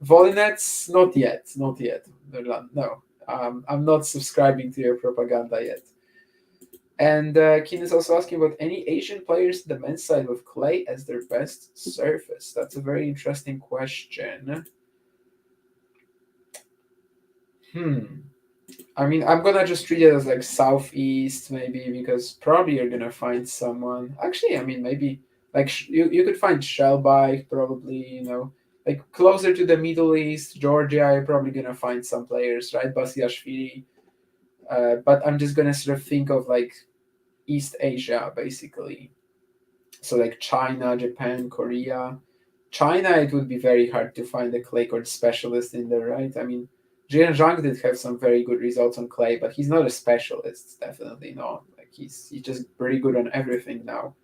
Volinets, not yet. No, I'm not subscribing to your propaganda yet. And Keen is also asking about any Asian players in the men's side with clay as their best surface. That's a very interesting question. I mean, I'm gonna just treat it as like southeast, maybe, because probably you're gonna find someone. Actually, I mean, maybe like you could find Shelby, probably. Like closer to the Middle East, Georgia. You're probably gonna find some players, right? Basiashvili. But I'm just gonna sort of think of like East Asia, basically. So like China, Japan, Korea. China, it would be very hard to find a clay court specialist in there, right? I mean, Jian Zhang did have some very good results on clay, but he's not a specialist, definitely not. Like he's just pretty good on everything now.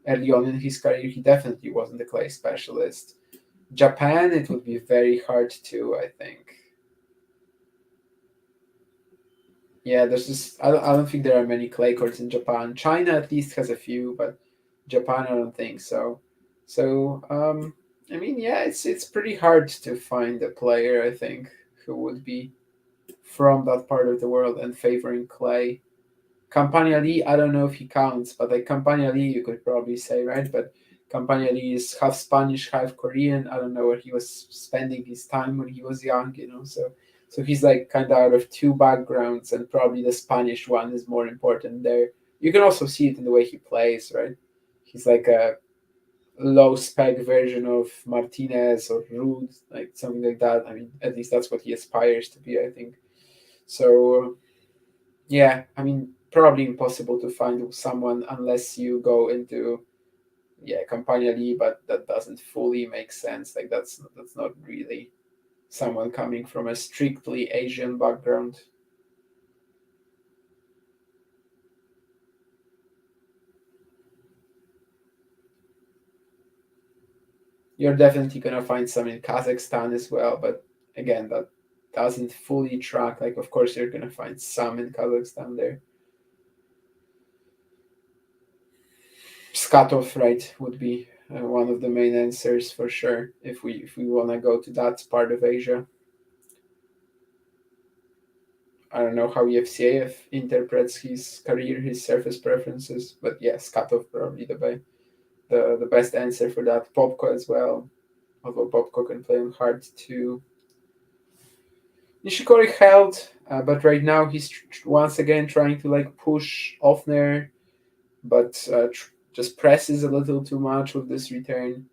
Early on in his career, he definitely wasn't a clay specialist. Japan, it would be very hard to, I think. Yeah, there's just I don't think there are many clay courts in Japan. China at least has a few, but Japan I don't think so. So I mean, yeah, it's pretty hard to find a player, I think, who would be from that part of the world and favoring clay. Campania Lee, I don't know if he counts, but like Campania Lee, you could probably say, right? But Campania Lee is half Spanish, half Korean. I don't know where he was spending his time when he was young. So he's like kind of out of two backgrounds, and probably the Spanish one is more important there. You can also see it in the way he plays, right? He's like a low spec version of Martinez or Rude, like something like that. I mean, at least that's what he aspires to be, I think. So yeah, I mean, probably impossible to find someone unless you go into Campania Lee, but that doesn't fully make sense. Like that's not really someone coming from a strictly Asian background. You're definitely gonna find some in Kazakhstan as well, but again, that doesn't fully track. Like, of course, you're gonna find some in Kazakhstan there. Skatov, right, would be one of the main answers for sure if we want to go to that part of Asia. I don't know how Yevseyev interprets his career, his surface preferences, but yeah, Skatov probably the best answer for that. Popko as well, although Popko can play on hard too. Nishikori held, but right now he's once again trying to like push Ofner, but just presses a little too much with this return,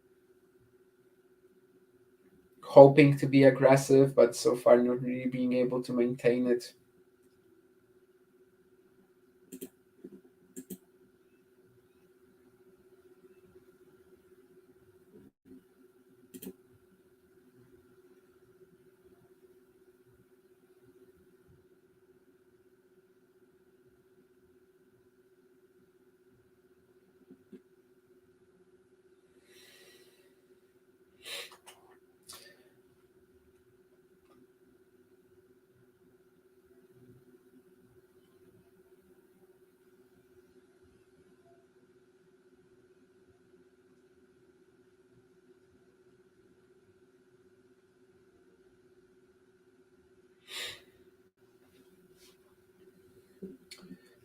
hoping to be aggressive, but so far not really being able to maintain it.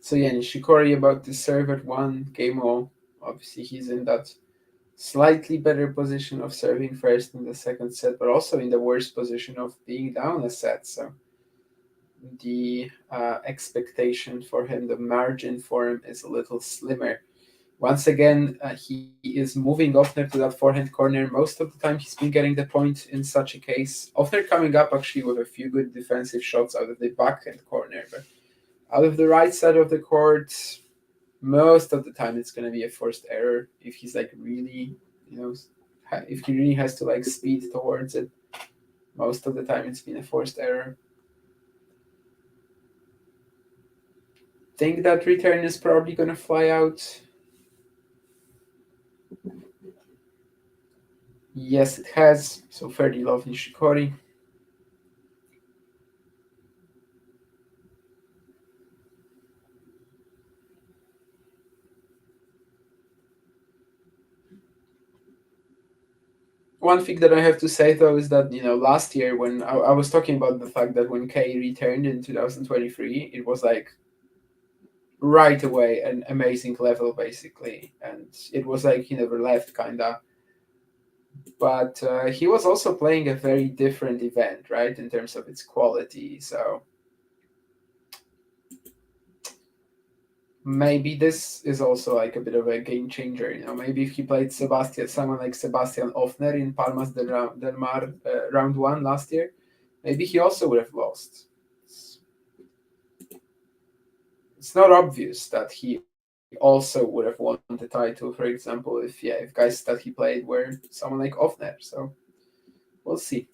So yeah, Nishikori about to serve at one game all. Obviously, he's in that slightly better position of serving first in the second set, but also in the worst position of being down a set. So the expectation for him, the margin for him is a little slimmer. Once again, he is moving Ofner to that forehand corner. Most of the time, he's been getting the point in such a case. Ofner coming up actually with a few good defensive shots out of the backhand corner, but out of the right side of the court, most of the time it's going to be a forced error if he's like really, you know, if he really has to like speed towards it. Most of the time it's been a forced error. Think that return is probably going to fly out. Yes, it has. So fairly love Nishikori. One thing that I have to say though is that last year when I was talking about the fact that when Kay returned in 2023, it was like right away an amazing level basically, and it was like he never left kinda. But he was also playing a very different event, right, in terms of its quality. So maybe this is also like a bit of a game changer. Maybe if he played someone like Sebastian Ofner in Palmas del Mar round one last year, maybe he also would have lost. It's not obvious that he also would have won the title, for example, if guys that he played were someone like Ofner. So we'll see.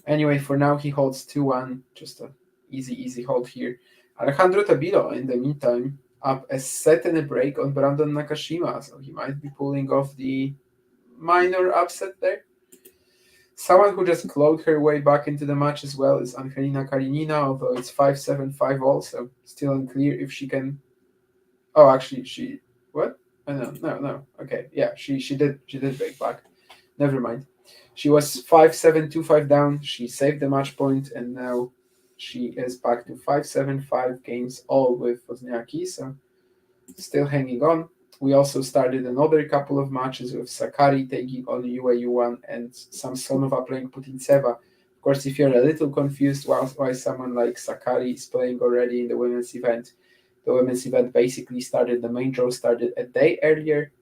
Anyway, for now he holds 2-1, just a easy hold here. Alejandro Tabilo, in the meantime, up a set and a break on Brandon Nakashima, so he might be pulling off the minor upset there. Someone who just clawed her way back into the match as well is Angelina Karinina, although it's 5-7, 5-all, so still unclear if she can. Oh, actually, she. What? Oh, no. Okay, yeah, she did break back. Never mind. She was 5-7, 2-5 down. She saved the match point, and now she is back to 5-7, 5 games all with Wozniacki, so still hanging on. We also started another couple of matches with Sakari taking on UAU1 and Samsonova playing Putintseva. Of course, if you're a little confused why someone like Sakari is playing already in the women's event, the women's event basically started, the main draw started a day earlier,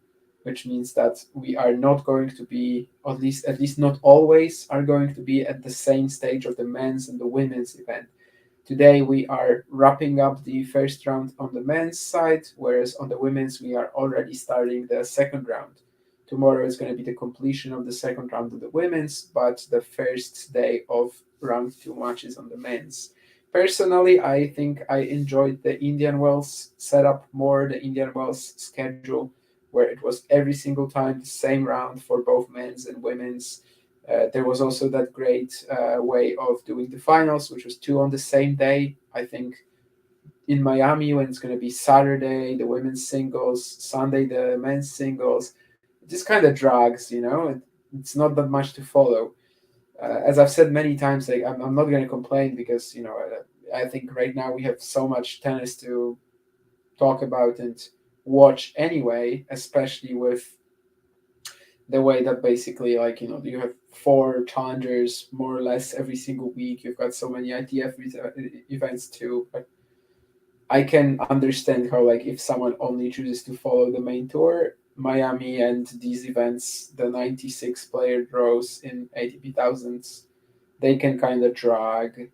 which means that we are not going to be, at least not always, are going to be at the same stage of the men's and the women's event. Today we are wrapping up the first round on the men's side, whereas on the women's we are already starting the second round. Tomorrow is going to be the completion of the second round of the women's, but the first day of round two matches on the men's. Personally, I think I enjoyed the Indian Wells setup more, the Indian Wells schedule, where it was every single time the same round for both men's and women's. There was also that great way of doing the finals, which was two on the same day. I think in Miami when it's going to be Saturday, the women's singles, Sunday, the men's singles. It just kind of drags, it's not that much to follow. As I've said many times, like I'm not going to complain because, I think right now we have so much tennis to talk about and watch anyway, especially with the way that basically, like, you have four challengers more or less every single week. You've got so many ITF events too. But I can understand how, like, if someone only chooses to follow the main tour, Miami and these events, the 96 player draws in ATP thousands, they can kind of drag.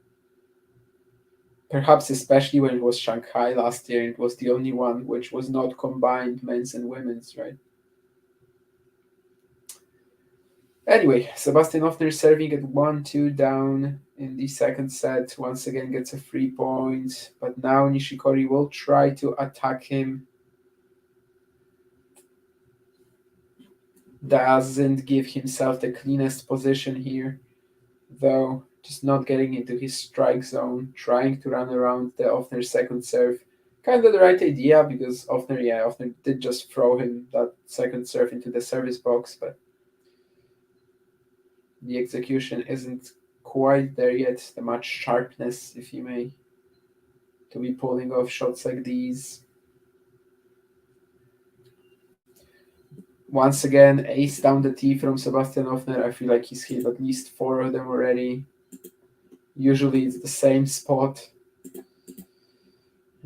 Perhaps especially when it was Shanghai last year, it was the only one which was not combined men's and women's, right? Anyway, Sebastian Ofner serving at 1-2 down in the second set. Once again gets a free point, but now Nishikori will try to attack him. Doesn't give himself the cleanest position here, though, just not getting into his strike zone, trying to run around the Ofner second serve. Kind of the right idea because Ofner did just throw him that second serve into the service box, but the execution isn't quite there yet, the much sharpness, if you may, to be pulling off shots like these. Once again, ace down the tee from Sebastian Ofner. I feel like he's hit at least four of them already. Usually it's the same spot.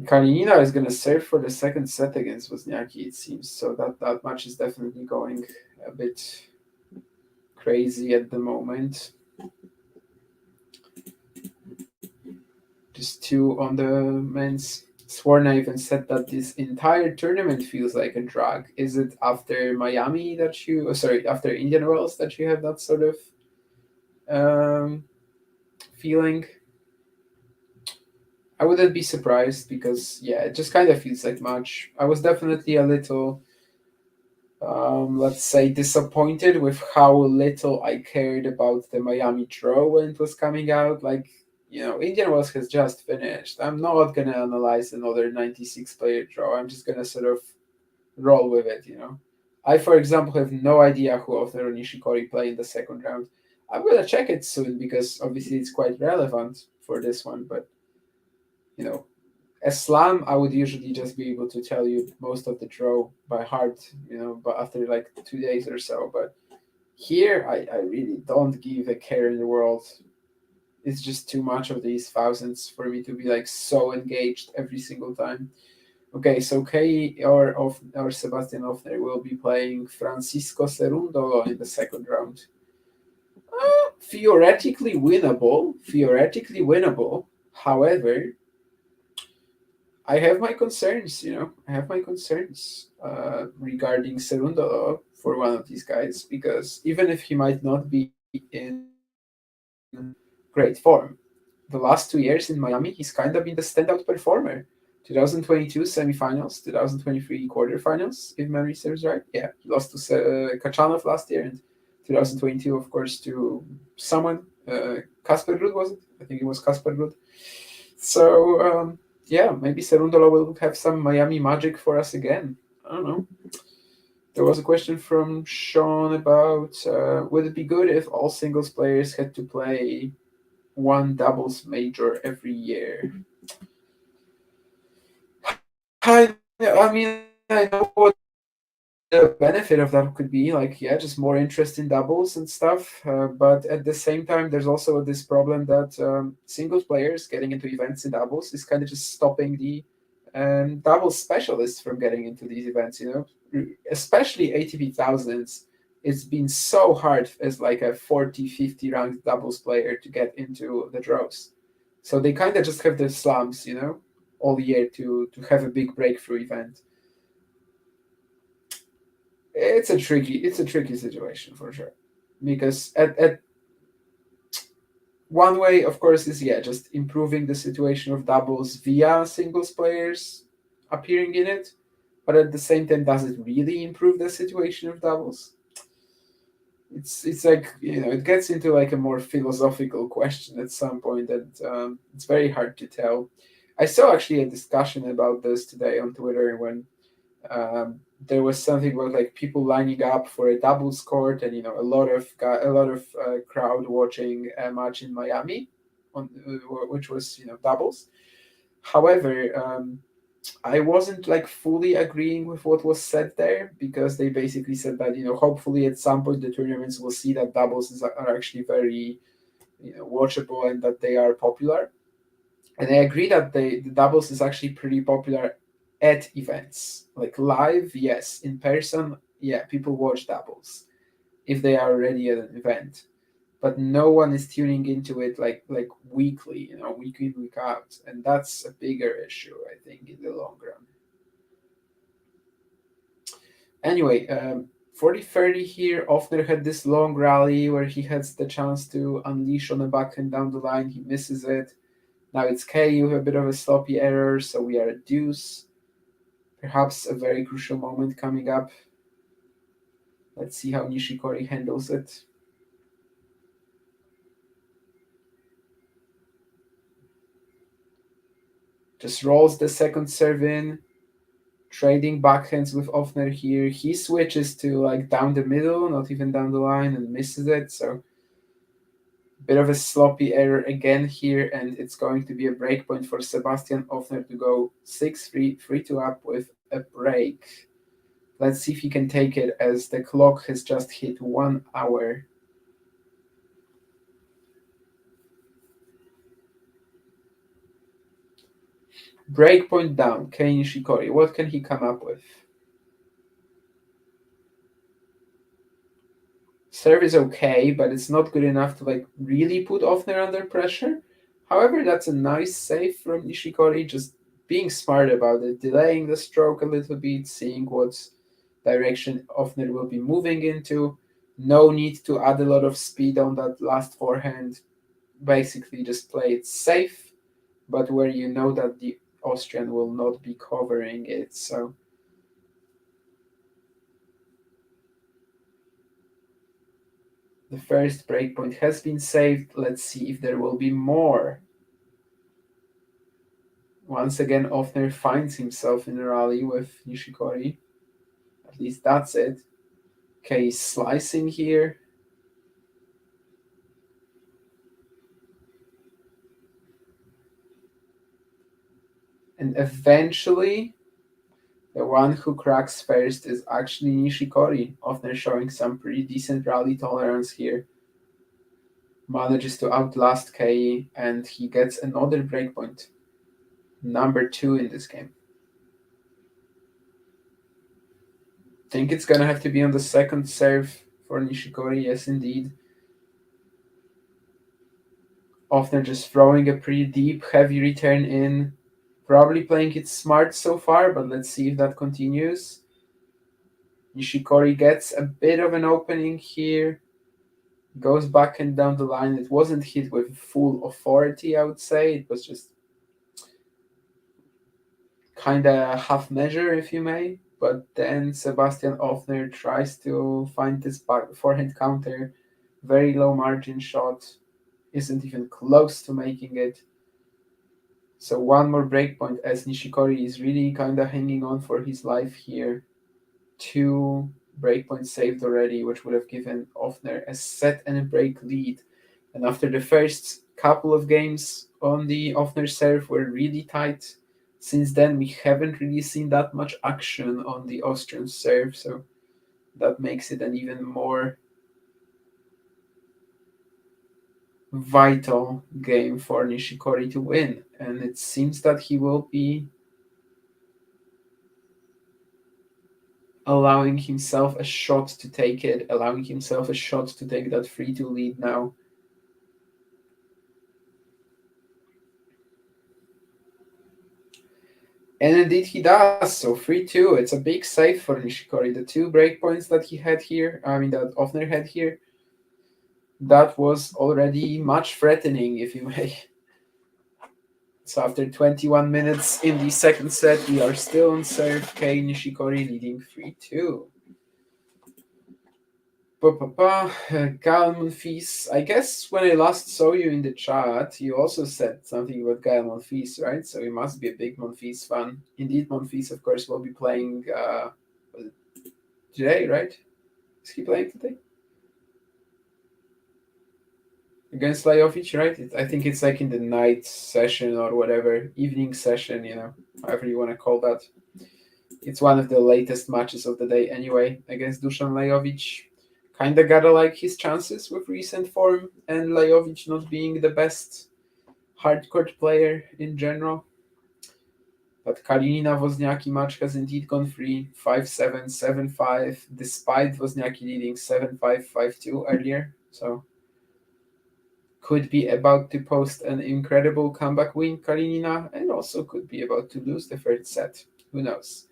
Kalinina is going to serve for the second set against Wozniacki, it seems. So that match is definitely going a bit crazy at the moment. Just two on the men's. Swarna even said that this entire tournament feels like a drag. Is it after Miami that after Indian Wells that you have that sort of feeling? I wouldn't be surprised because, it just kind of feels like much. I was definitely a little, let's say, disappointed with how little I cared about the Miami draw when it was coming out. Like, Indian Wells has just finished. I'm not going to analyze another 96 player draw. I'm just going to sort of roll with it, I, for example, have no idea who Ofner or Nishikori play in the second round. I'm going to check it soon because obviously it's quite relevant for this one, but a slam, I would usually just be able to tell you most of the draw by heart, but after like 2 days or so. But here, I really don't give a care in the world. It's just too much of these thousands for me to be like so engaged every single time. Okay, so Kei or Sebastian Ofner will be playing Francisco Cerundolo in the second round. Theoretically winnable. However, I have my concerns, regarding Cerundolo for one of these guys, because even if he might not be in great form, the last 2 years in Miami, he's kind of been the standout performer. 2022 semifinals, 2023 quarterfinals, if memory serves right. Yeah, he lost to Kachanov last year, and 2022, of course, to someone, Kasper Ruud, was it? I think it was Kasper Ruud. So, maybe Cerundolo will have some Miami magic for us again. I don't know. There was a question from Sean about would it be good if all singles players had to play one doubles major every year? I know what the benefit of that could be, like, just more interest in doubles and stuff, but at the same time there's also this problem that singles players getting into events in doubles is kind of just stopping the doubles specialists from getting into these events, especially ATP thousands. It's been so hard as like a 40-50 ranked doubles player to get into the draws, so they kind of just have the slumps, all year to have a big breakthrough event. It's a tricky situation for sure, because at one way, of course, is just improving the situation of doubles via singles players appearing in it, but at the same time, does it really improve the situation of doubles? It's like, it gets into like a more philosophical question at some point that it's very hard to tell. I saw actually a discussion about this today on Twitter when there was something about like people lining up for a doubles court, and a lot of crowd watching a match in Miami, on which was doubles. However, I wasn't like fully agreeing with what was said there, because they basically said that hopefully at some point the tournaments will see that are actually very watchable and that they are popular. And I agree that the doubles is actually pretty popular at events. Like live, yes. In person, yeah, people watch doubles if they are already at an event. But no one is tuning into it like weekly, week in, week out. And that's a bigger issue, I think, in the long run. Anyway, 40-30 here. Ofner had this long rally where he has the chance to unleash on a backhand down the line. He misses it. Now it's KU, a bit of a sloppy error, so we are at deuce. Perhaps a very crucial moment coming up. Let's see how Nishikori handles it. Just rolls the second serve in, trading backhands with Ofner here. He switches to like down the middle, not even down the line, and misses it. So bit of a sloppy error again here, and it's going to be a break point for Sebastian Ofner to go 6-3, 3-2 up with a break. Let's see if he can take it, as the clock has just hit 1 hour. Breakpoint down, Kei Nishikori. What can he come up with? Serve is okay, but it's not good enough to like really put Ofner under pressure. However, that's a nice save from Nishikori, just being smart about it, delaying the stroke a little bit, seeing what direction Ofner will be moving into. No need to add a lot of speed on that last forehand. Basically, just play it safe, but where you know that the Austrian will not be covering it. So the first breakpoint has been saved. Let's see if there will be more. Once again, Ofner finds himself in a rally with Nishikori. At least that's it. Okay, slicing here. And eventually, the one who cracks first is actually Nishikori. Ofner showing some pretty decent rally tolerance here. Manages to outlast Kei, and he gets another breakpoint. Number 2 in this game. Think it's gonna have to be on the second serve for Nishikori. Yes, indeed. Ofner just throwing a pretty deep, heavy return in. Probably playing it smart so far, but let's see if that continues. Nishikori gets a bit of an opening here. Goes back and down the line. It wasn't hit with full authority, I would say. It was just kind of half measure, if you may. But then Sebastian Ofner tries to find this forehand counter. Very low margin shot. Isn't even close to making it. So one more breakpoint, as Nishikori is really kind of hanging on for his life here. 2 breakpoints saved already, which would have given Ofner a set and a break lead. And after the first couple of games on the Ofner serve were really tight, since then we haven't really seen that much action on the Austrian serve, so that makes it an even more vital game for Nishikori to win. And it seems that he will be allowing himself a shot to take it, allowing himself a shot to take that 3-2 lead now. And indeed he does. So 3-2. It's a big save for Nishikori. The 2 breakpoints that he had here, that Ofner had here, that was already much threatening, if you may. So after 21 minutes in the second set, we are still on serve. Kei Nishikori leading 3-2. Gael Monfils. I guess when I last saw you in the chat, you also said something about Gael Monfils, right? So you must be a big Monfils fan. Indeed, Monfils, of course, will be playing today, right? Is he playing today? Against Lajovic, right? I think it's like in the night session or whatever, evening session, however you want to call that. It's one of the latest matches of the day anyway, against Dusan Lajovic. Kinda gotta like his chances with recent form and Lajovic not being the best hardcourt player in general. But Kalinina Wozniacki match has indeed gone free, 5-7, 7-5, despite Wozniacki leading 7-5, 5-2 earlier. So could be about to post an incredible comeback win, Kalinina, and also could be about to lose the third set. Who knows?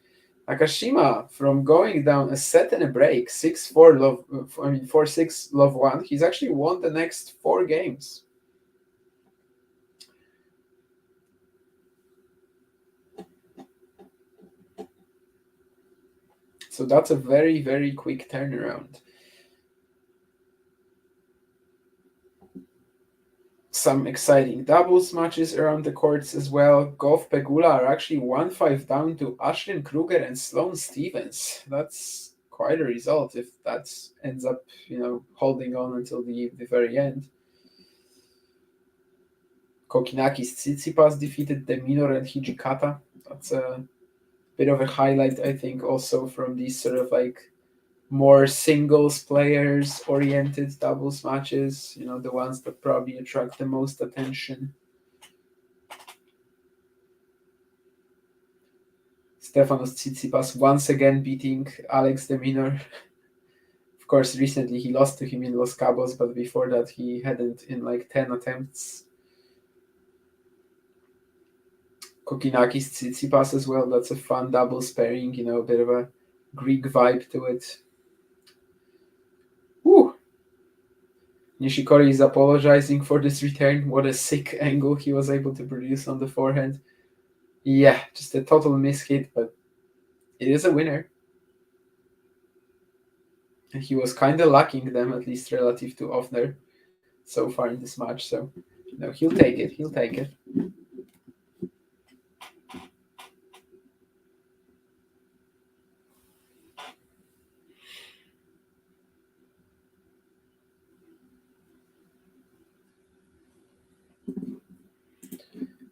Nakashima, from going down a set and a break, 6-4 love, 4-6 love 1, he's actually won the next 4 games. So that's a very, very quick turnaround. Some exciting doubles matches around the courts as well. Goff Pegula are actually 1-5 down to Ashlyn Kruger and Sloane Stevens. That's quite a result if that ends up, holding on until the very end. Kokinakis Tsitsipas defeated Deminor and Hijikata. That's a bit of a highlight, I think, also from these sort of like more singles players oriented doubles matches, the ones that probably attract the most attention. Stefanos Tsitsipas once again beating Alex de Minaur. Of course, recently he lost to him in Los Cabos, but before that he hadn't in like 10 attempts. Kokinakis Tsitsipas as well. That's a fun doubles pairing, a bit of a Greek vibe to it. Woo! Nishikori is apologizing for this return. What a sick angle he was able to produce on the forehand. Yeah, just a total mishit, but it is a winner. And he was kind of lacking them, at least relative to Ofner, so far in this match. So, he'll take it. He'll take it.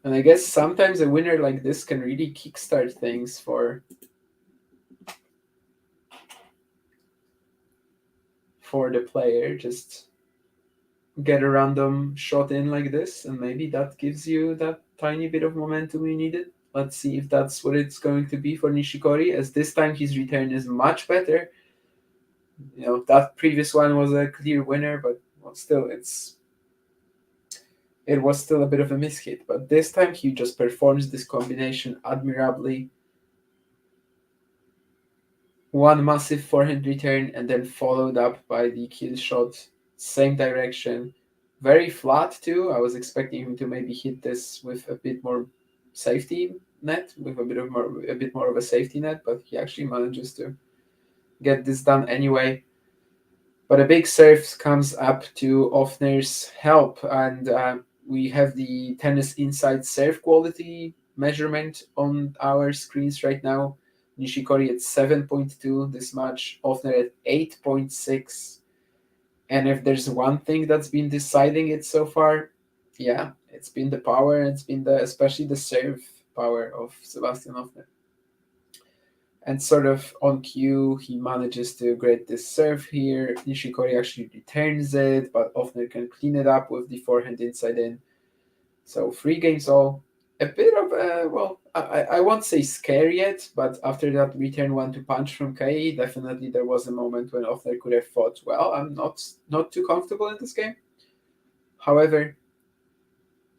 And I guess sometimes a winner like this can really kickstart things for the player. Just get a random shot in like this, and maybe that gives you that tiny bit of momentum you needed. Let's see if that's what it's going to be for Nishikori, as this time his return is much better. That previous one was a clear winner, but still, it was still a bit of a mishit. But this time he just performs this combination admirably. One massive forehand return and then followed up by the kill shot, same direction. Very flat too. I was expecting him to maybe hit this with a bit more safety net, with a bit more of a safety net, but he actually manages to get this done anyway. But a big serve comes up to Ofner's help, and we have the Tennis Insight serve quality measurement on our screens right now. Nishikori at 7.2 this match, Ofner at 8.6. And if there's one thing that's been deciding it so far, yeah, it's been the power, and it's been especially the serve power of Sebastian Ofner. And sort of on cue, he manages to get this serve here. Nishikori actually returns it, but Ofner can clean it up with the forehand inside in. So 3 games all. A bit of I won't say scary yet, but after that return 1-2 punch from Kei, definitely there was a moment when Ofner could have thought, well, I'm not too comfortable in this game. However,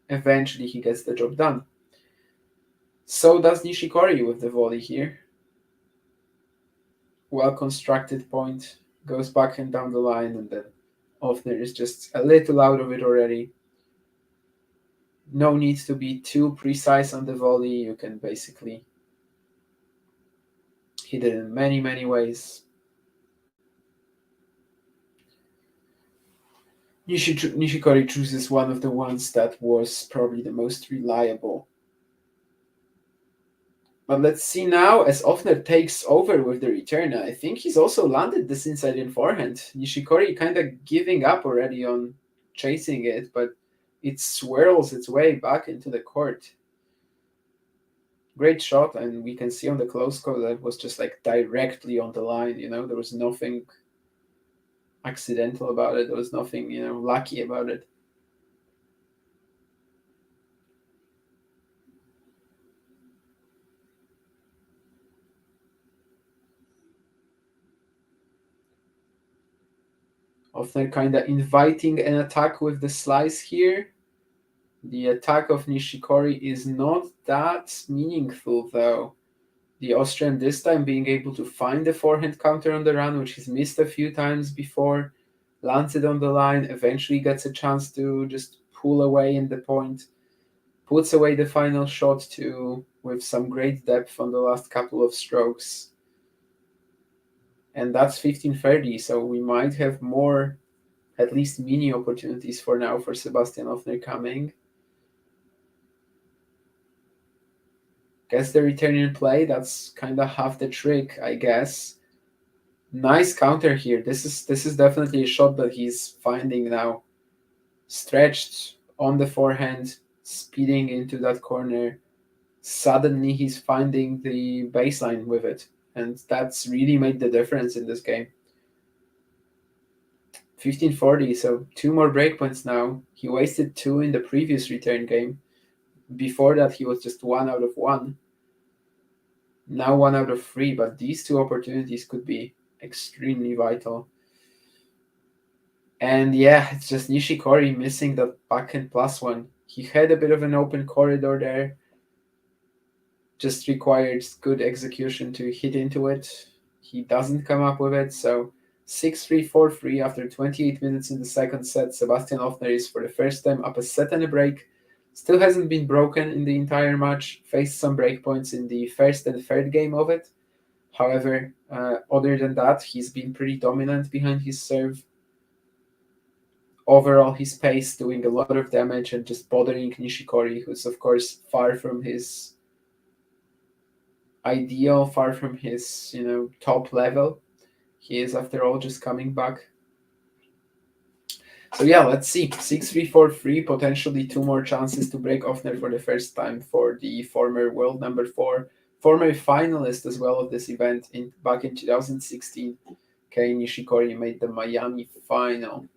eventually he gets the job done. So does Nishikori with the volley here. Well-constructed point, goes back and down the line, and then Ofner is just a little out of it already. No need to be too precise on the volley. You can basically hit it in many, many ways. Nishikori chooses one of the ones that was probably the most reliable. But let's see now as Ofner takes over with the return. I think he's also landed this inside in forehand. Nishikori kind of giving up already on chasing it, but it swirls its way back into the court. Great shot, and we can see on the close call that was just like directly on the line. There was nothing accidental about it. There was nothing, lucky about it. Often kind of inviting an attack with the slice here. The attack of Nishikori is not that meaningful though. The Austrian this time being able to find the forehand counter on the run, which he's missed a few times before, lands it on the line, eventually gets a chance to just pull away in the point, puts away the final shot too with some great depth on the last couple of strokes. And that's 15:30, so we might have more, at least mini opportunities for now for Sebastian Ofner coming. Gets the return in play. That's kind of half the trick, I guess. Nice counter here. This is definitely a shot that he's finding now. Stretched on the forehand, speeding into that corner. Suddenly he's finding the baseline with it, and that's really made the difference in this game. 15:40, so two more breakpoints now. He wasted two in the previous return game. Before that, he was just 1 out of 1. Now 1 out of 3, but these two opportunities could be extremely vital. And yeah, it's just Nishikori missing the backhand plus one. He had a bit of an open corridor there. Just required good execution to hit into it. He doesn't come up with it, so 6-3, 4-3 after 28 minutes in the second set. Sebastian Ofner is for the first time up a set and a break. Still hasn't been broken in the entire match. Faced some breakpoints in the first and third game of it. However, other than that, he's been pretty dominant behind his serve. Overall, his pace doing a lot of damage and just bothering Nishikori, who's of course far from his ideal, far from his top level. He is, after all, just coming back. So yeah, let's see. 6-3, 4-3, potentially two more chances to break Ofner for the first time for the former world number 4, former finalist as well of this event back in 2016. Kei Nishikori made the Miami final.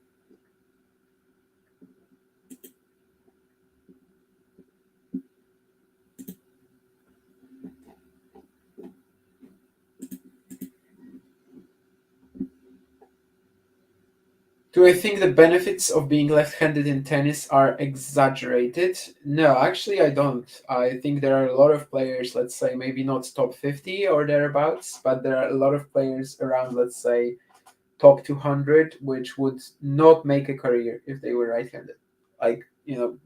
Do I think the benefits of being left-handed in tennis are exaggerated? No, actually I don't. I think there are a lot of players, let's say maybe not top 50 or thereabouts, but there are a lot of players around, let's say, top 200, which would not make a career if they were right-handed. Like,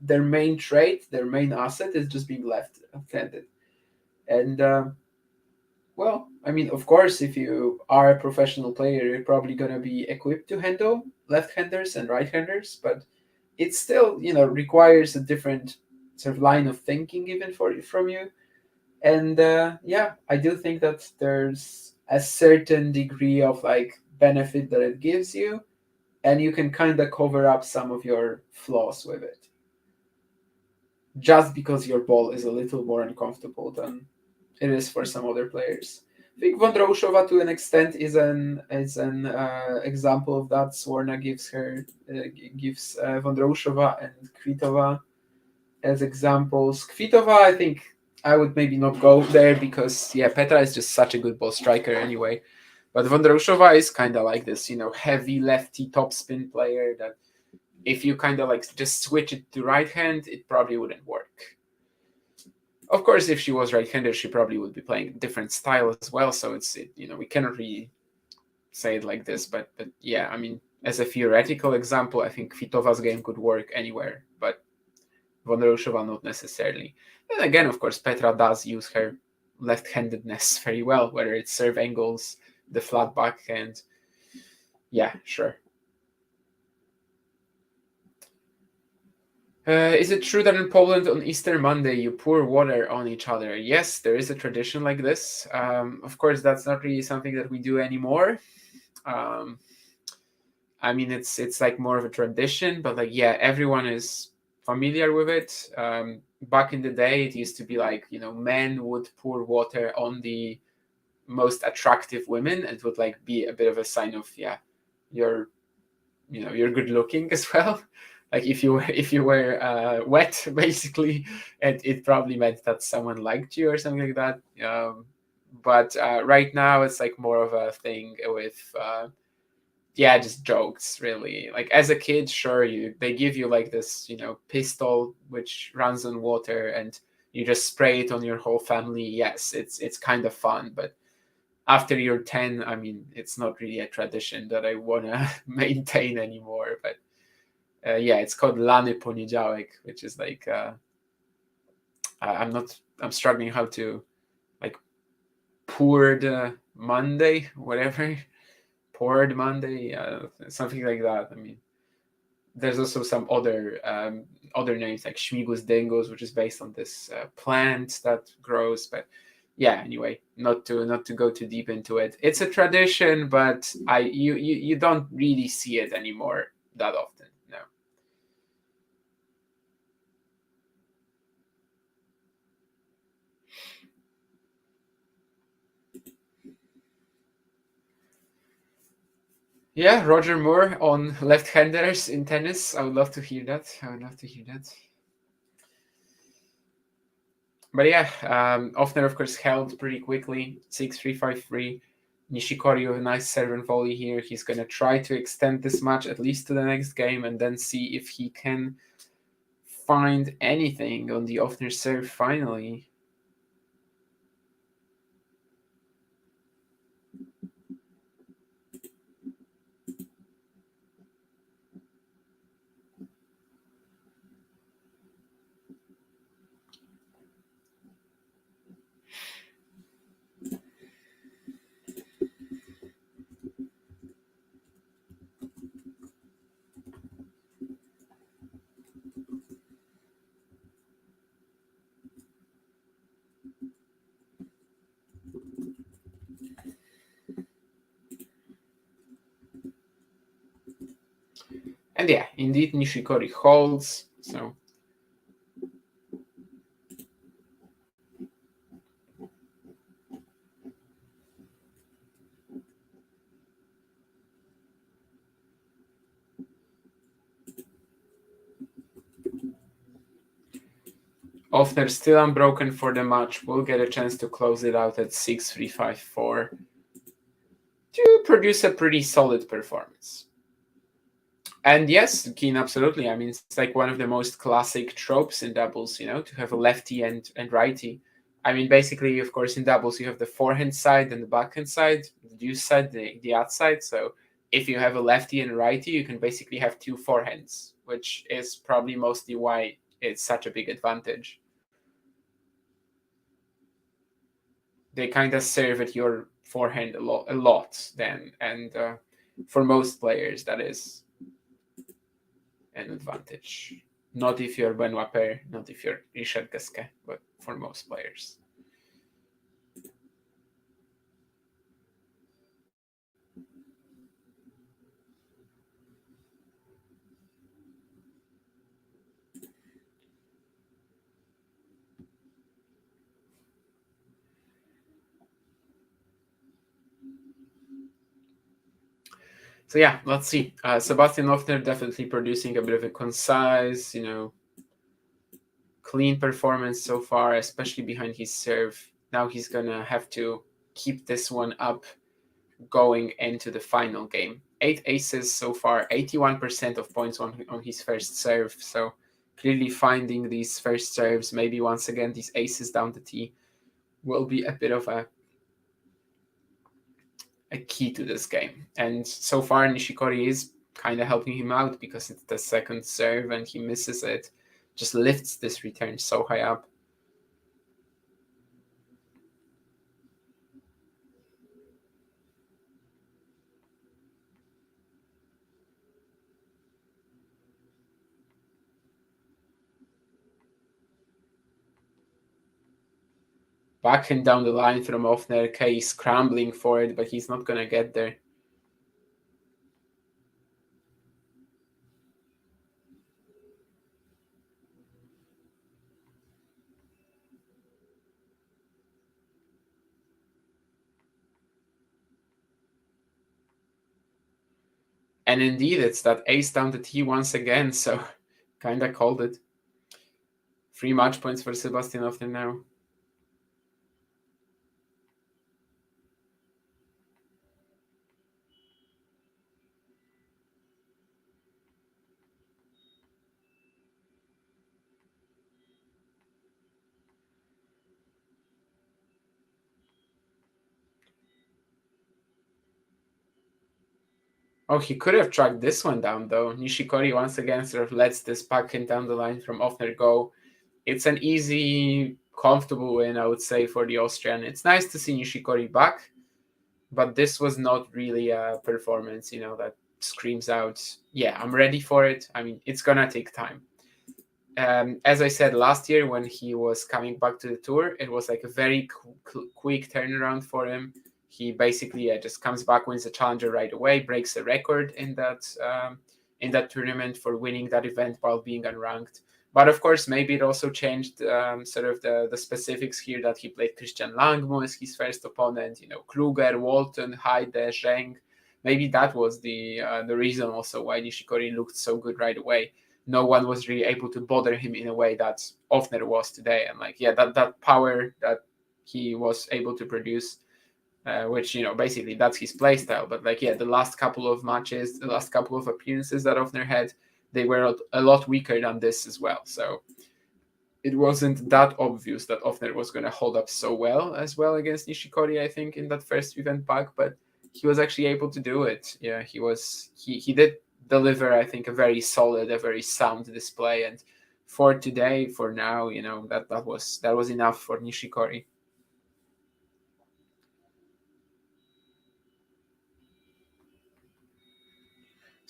their main trait, their main asset is just being left-handed. And well, I mean, of course, if you are a professional player, you're probably going to be equipped to handle left-handers and right-handers, but it still, requires a different sort of line of thinking even from you. And yeah, I do think that there's a certain degree of like benefit that it gives you, and you can kind of cover up some of your flaws with it, just because your ball is a little more uncomfortable than it is for some other players. I think Vondroushova to an extent is an example of that. Swarna gives Vondroushova and Kvitova as examples. Kvitova, I think I would maybe not go there because Petra is just such a good ball striker anyway. But Vondroushova is kind of like this, heavy lefty topspin player that if you kind of like just switch it to right hand, it probably wouldn't work. Of course, if she was right-handed, she probably would be playing a different style as well. So we cannot really say it like this. But yeah, I mean, as a theoretical example, I think Kvitova's game could work anywhere, but Vondroushova not necessarily. Then again, of course, Petra does use her left-handedness very well, whether it's serve angles, the flat backhand. Yeah, sure. Is it true that in Poland on Easter Monday you pour water on each other? Yes, there is a tradition like this. Of course, that's not really something that we do anymore. Um, I mean, it's like more of a tradition, but like, yeah, everyone is familiar with it. Back in the day, it used to be like, men would pour water on the most attractive women, and it would like be a bit of a sign of, yeah, you're you're good looking as well. Like if you were wet, basically, and it probably meant that someone liked you or something like that. But right now it's like more of a thing with yeah, just jokes, really. Like as a kid, sure, they give you like this pistol which runs on water, and you just spray it on your whole family. Yes, it's kind of fun, but after you're 10, I mean, it's not really a tradition that I want to maintain anymore. But yeah, it's called Lany Poniedziałek, which is like I'm struggling how to like poured Monday, whatever. Poured Monday, something like that. I mean, there's also some other names like Śmigus Dingos, which is based on this plant that grows. But yeah, anyway, not to go too deep into it. It's a tradition, but you don't really see it anymore that often. No. Yeah, Roger Moore on left-handers in tennis. I would love to hear that. I would love to hear that. But yeah, Ofner, of course, held pretty quickly, 6-3, 5-3. Nishikori with a nice serve and volley here. He's going to try to extend this match at least to the next game and then see if he can find anything on the Ofner serve finally. And yeah, indeed, Nishikori holds. So Ofner still unbroken for the match. Will get a chance to close it out at 6-3, 5-4 to produce a pretty solid performance. And yes, Keen, absolutely. I mean, it's like one of the most classic tropes in doubles, to have a lefty and righty. I mean, basically, of course, in doubles, you have the forehand side and the backhand side, the deuce side, the outside. So if you have a lefty and righty, you can basically have two forehands, which is probably mostly why it's such a big advantage. They kind of serve at your forehand a lot then. And for most players, that is an advantage. Not if you're Benoit Paire, not if you're Richard Gasquet, but for most players. So yeah, let's see. Sebastian Ofner definitely producing a bit of a concise, clean performance so far, especially behind his serve. Now he's gonna have to keep this one up going into the final game. 8 aces so far, 81% of points on his first serve. So clearly finding these first serves, maybe once again these aces down the tee, will be a bit of a key to this game. And so far, Nishikori is kind of helping him out because it's the second serve and he misses it. Just lifts this return so high up. backhand down the line from Ofner. Kei scrambling for it, but he's not going to get there. And indeed, it's that ace down the tee once again, so kind of called it. 3 match points for Sebastian Ofner now. Oh, he could have tracked this one down, though. Nishikori once again sort of lets this backhand down the line from Ofner go. It's an easy, comfortable win, I would say, for the Austrian. It's nice to see Nishikori back, but this was not really a performance, that screams out, yeah, I'm ready for it. I mean, it's going to take time. As I said last year, when he was coming back to the tour, it was like a very quick turnaround for him. He basically just comes back, wins the challenger right away, breaks a record in that tournament for winning that event while being unranked. But of course, maybe it also changed sort of the specifics here, that he played Christian Langmo as his first opponent, Kluger, Walton, Heide, Zheng. Maybe that was the reason also why Nishikori looked so good right away. No one was really able to bother him in a way that Ofner was today. And that power that he was able to produce, which, basically that's his play style. But the last couple of matches, the last couple of appearances that Ofner had, they were a lot weaker than this as well. So it wasn't that obvious that Ofner was going to hold up so well against Nishikori, I think, in that first event back. But he was actually able to do it. Yeah, he did deliver, I think, a very solid, a very sound display. And for today, for now, that was enough for Nishikori.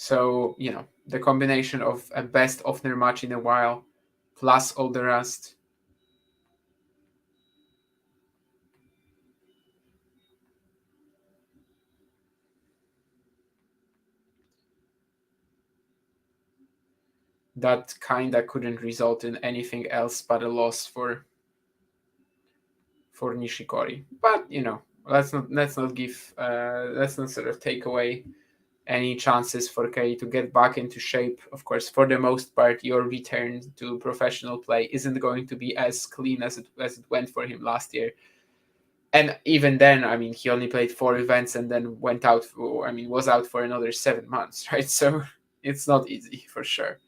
So, the combination of a best Ofner match in a while, plus all the rest. That kind of couldn't result in anything else but a loss for Nishikori. But let's not sort of take away any chances for Kei to get back into shape. Of course, for the most part, your return to professional play isn't going to be as clean as it went for him last year. And even then, I mean, he only played 4 events and then was out for another 7 months, right? So it's not easy for sure.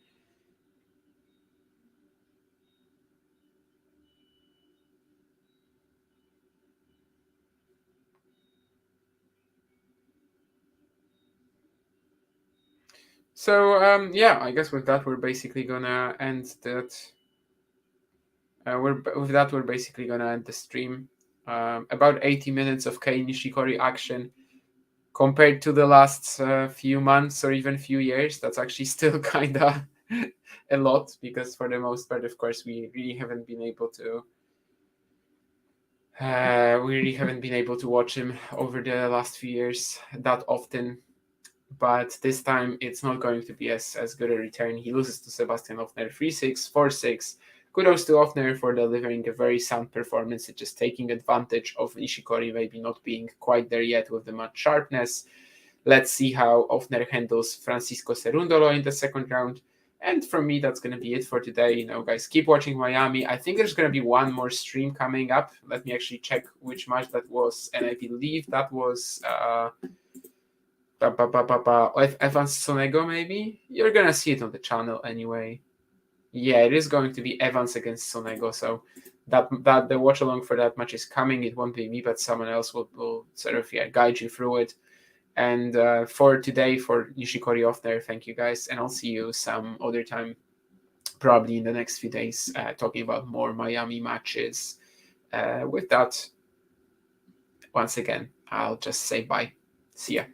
So I guess with that we're basically gonna end that. We're basically gonna end the stream. About 80 minutes of Kei Nishikori action. Compared to the last few months or even few years, that's actually still kind of a lot, because for the most part, of course, we really haven't been able to watch him over the last few years that often. But this time it's not going to be as good a return. He loses to Sebastian Ofner 3-6, 4-6. Kudos to Ofner for delivering a very sound performance, just taking advantage of Nishikori maybe not being quite there yet with the match sharpness. Let's see how Ofner handles Francisco Cerundolo in the second round. And from me, that's going to be it for today. Guys, keep watching Miami. I think there's going to be one more stream coming up. Let me actually check which match that was. And I believe that was Evans Sonego, maybe? You're going to see it on the channel anyway. Yeah, it is going to be Evans against Sonego. So that the watch along for that match is coming. It won't be me, but someone else will sort of guide you through it. And for today, for Nishikori Ofner, thank you guys. And I'll see you some other time, probably in the next few days, talking about more Miami matches. With that, once again, I'll just say bye. See ya.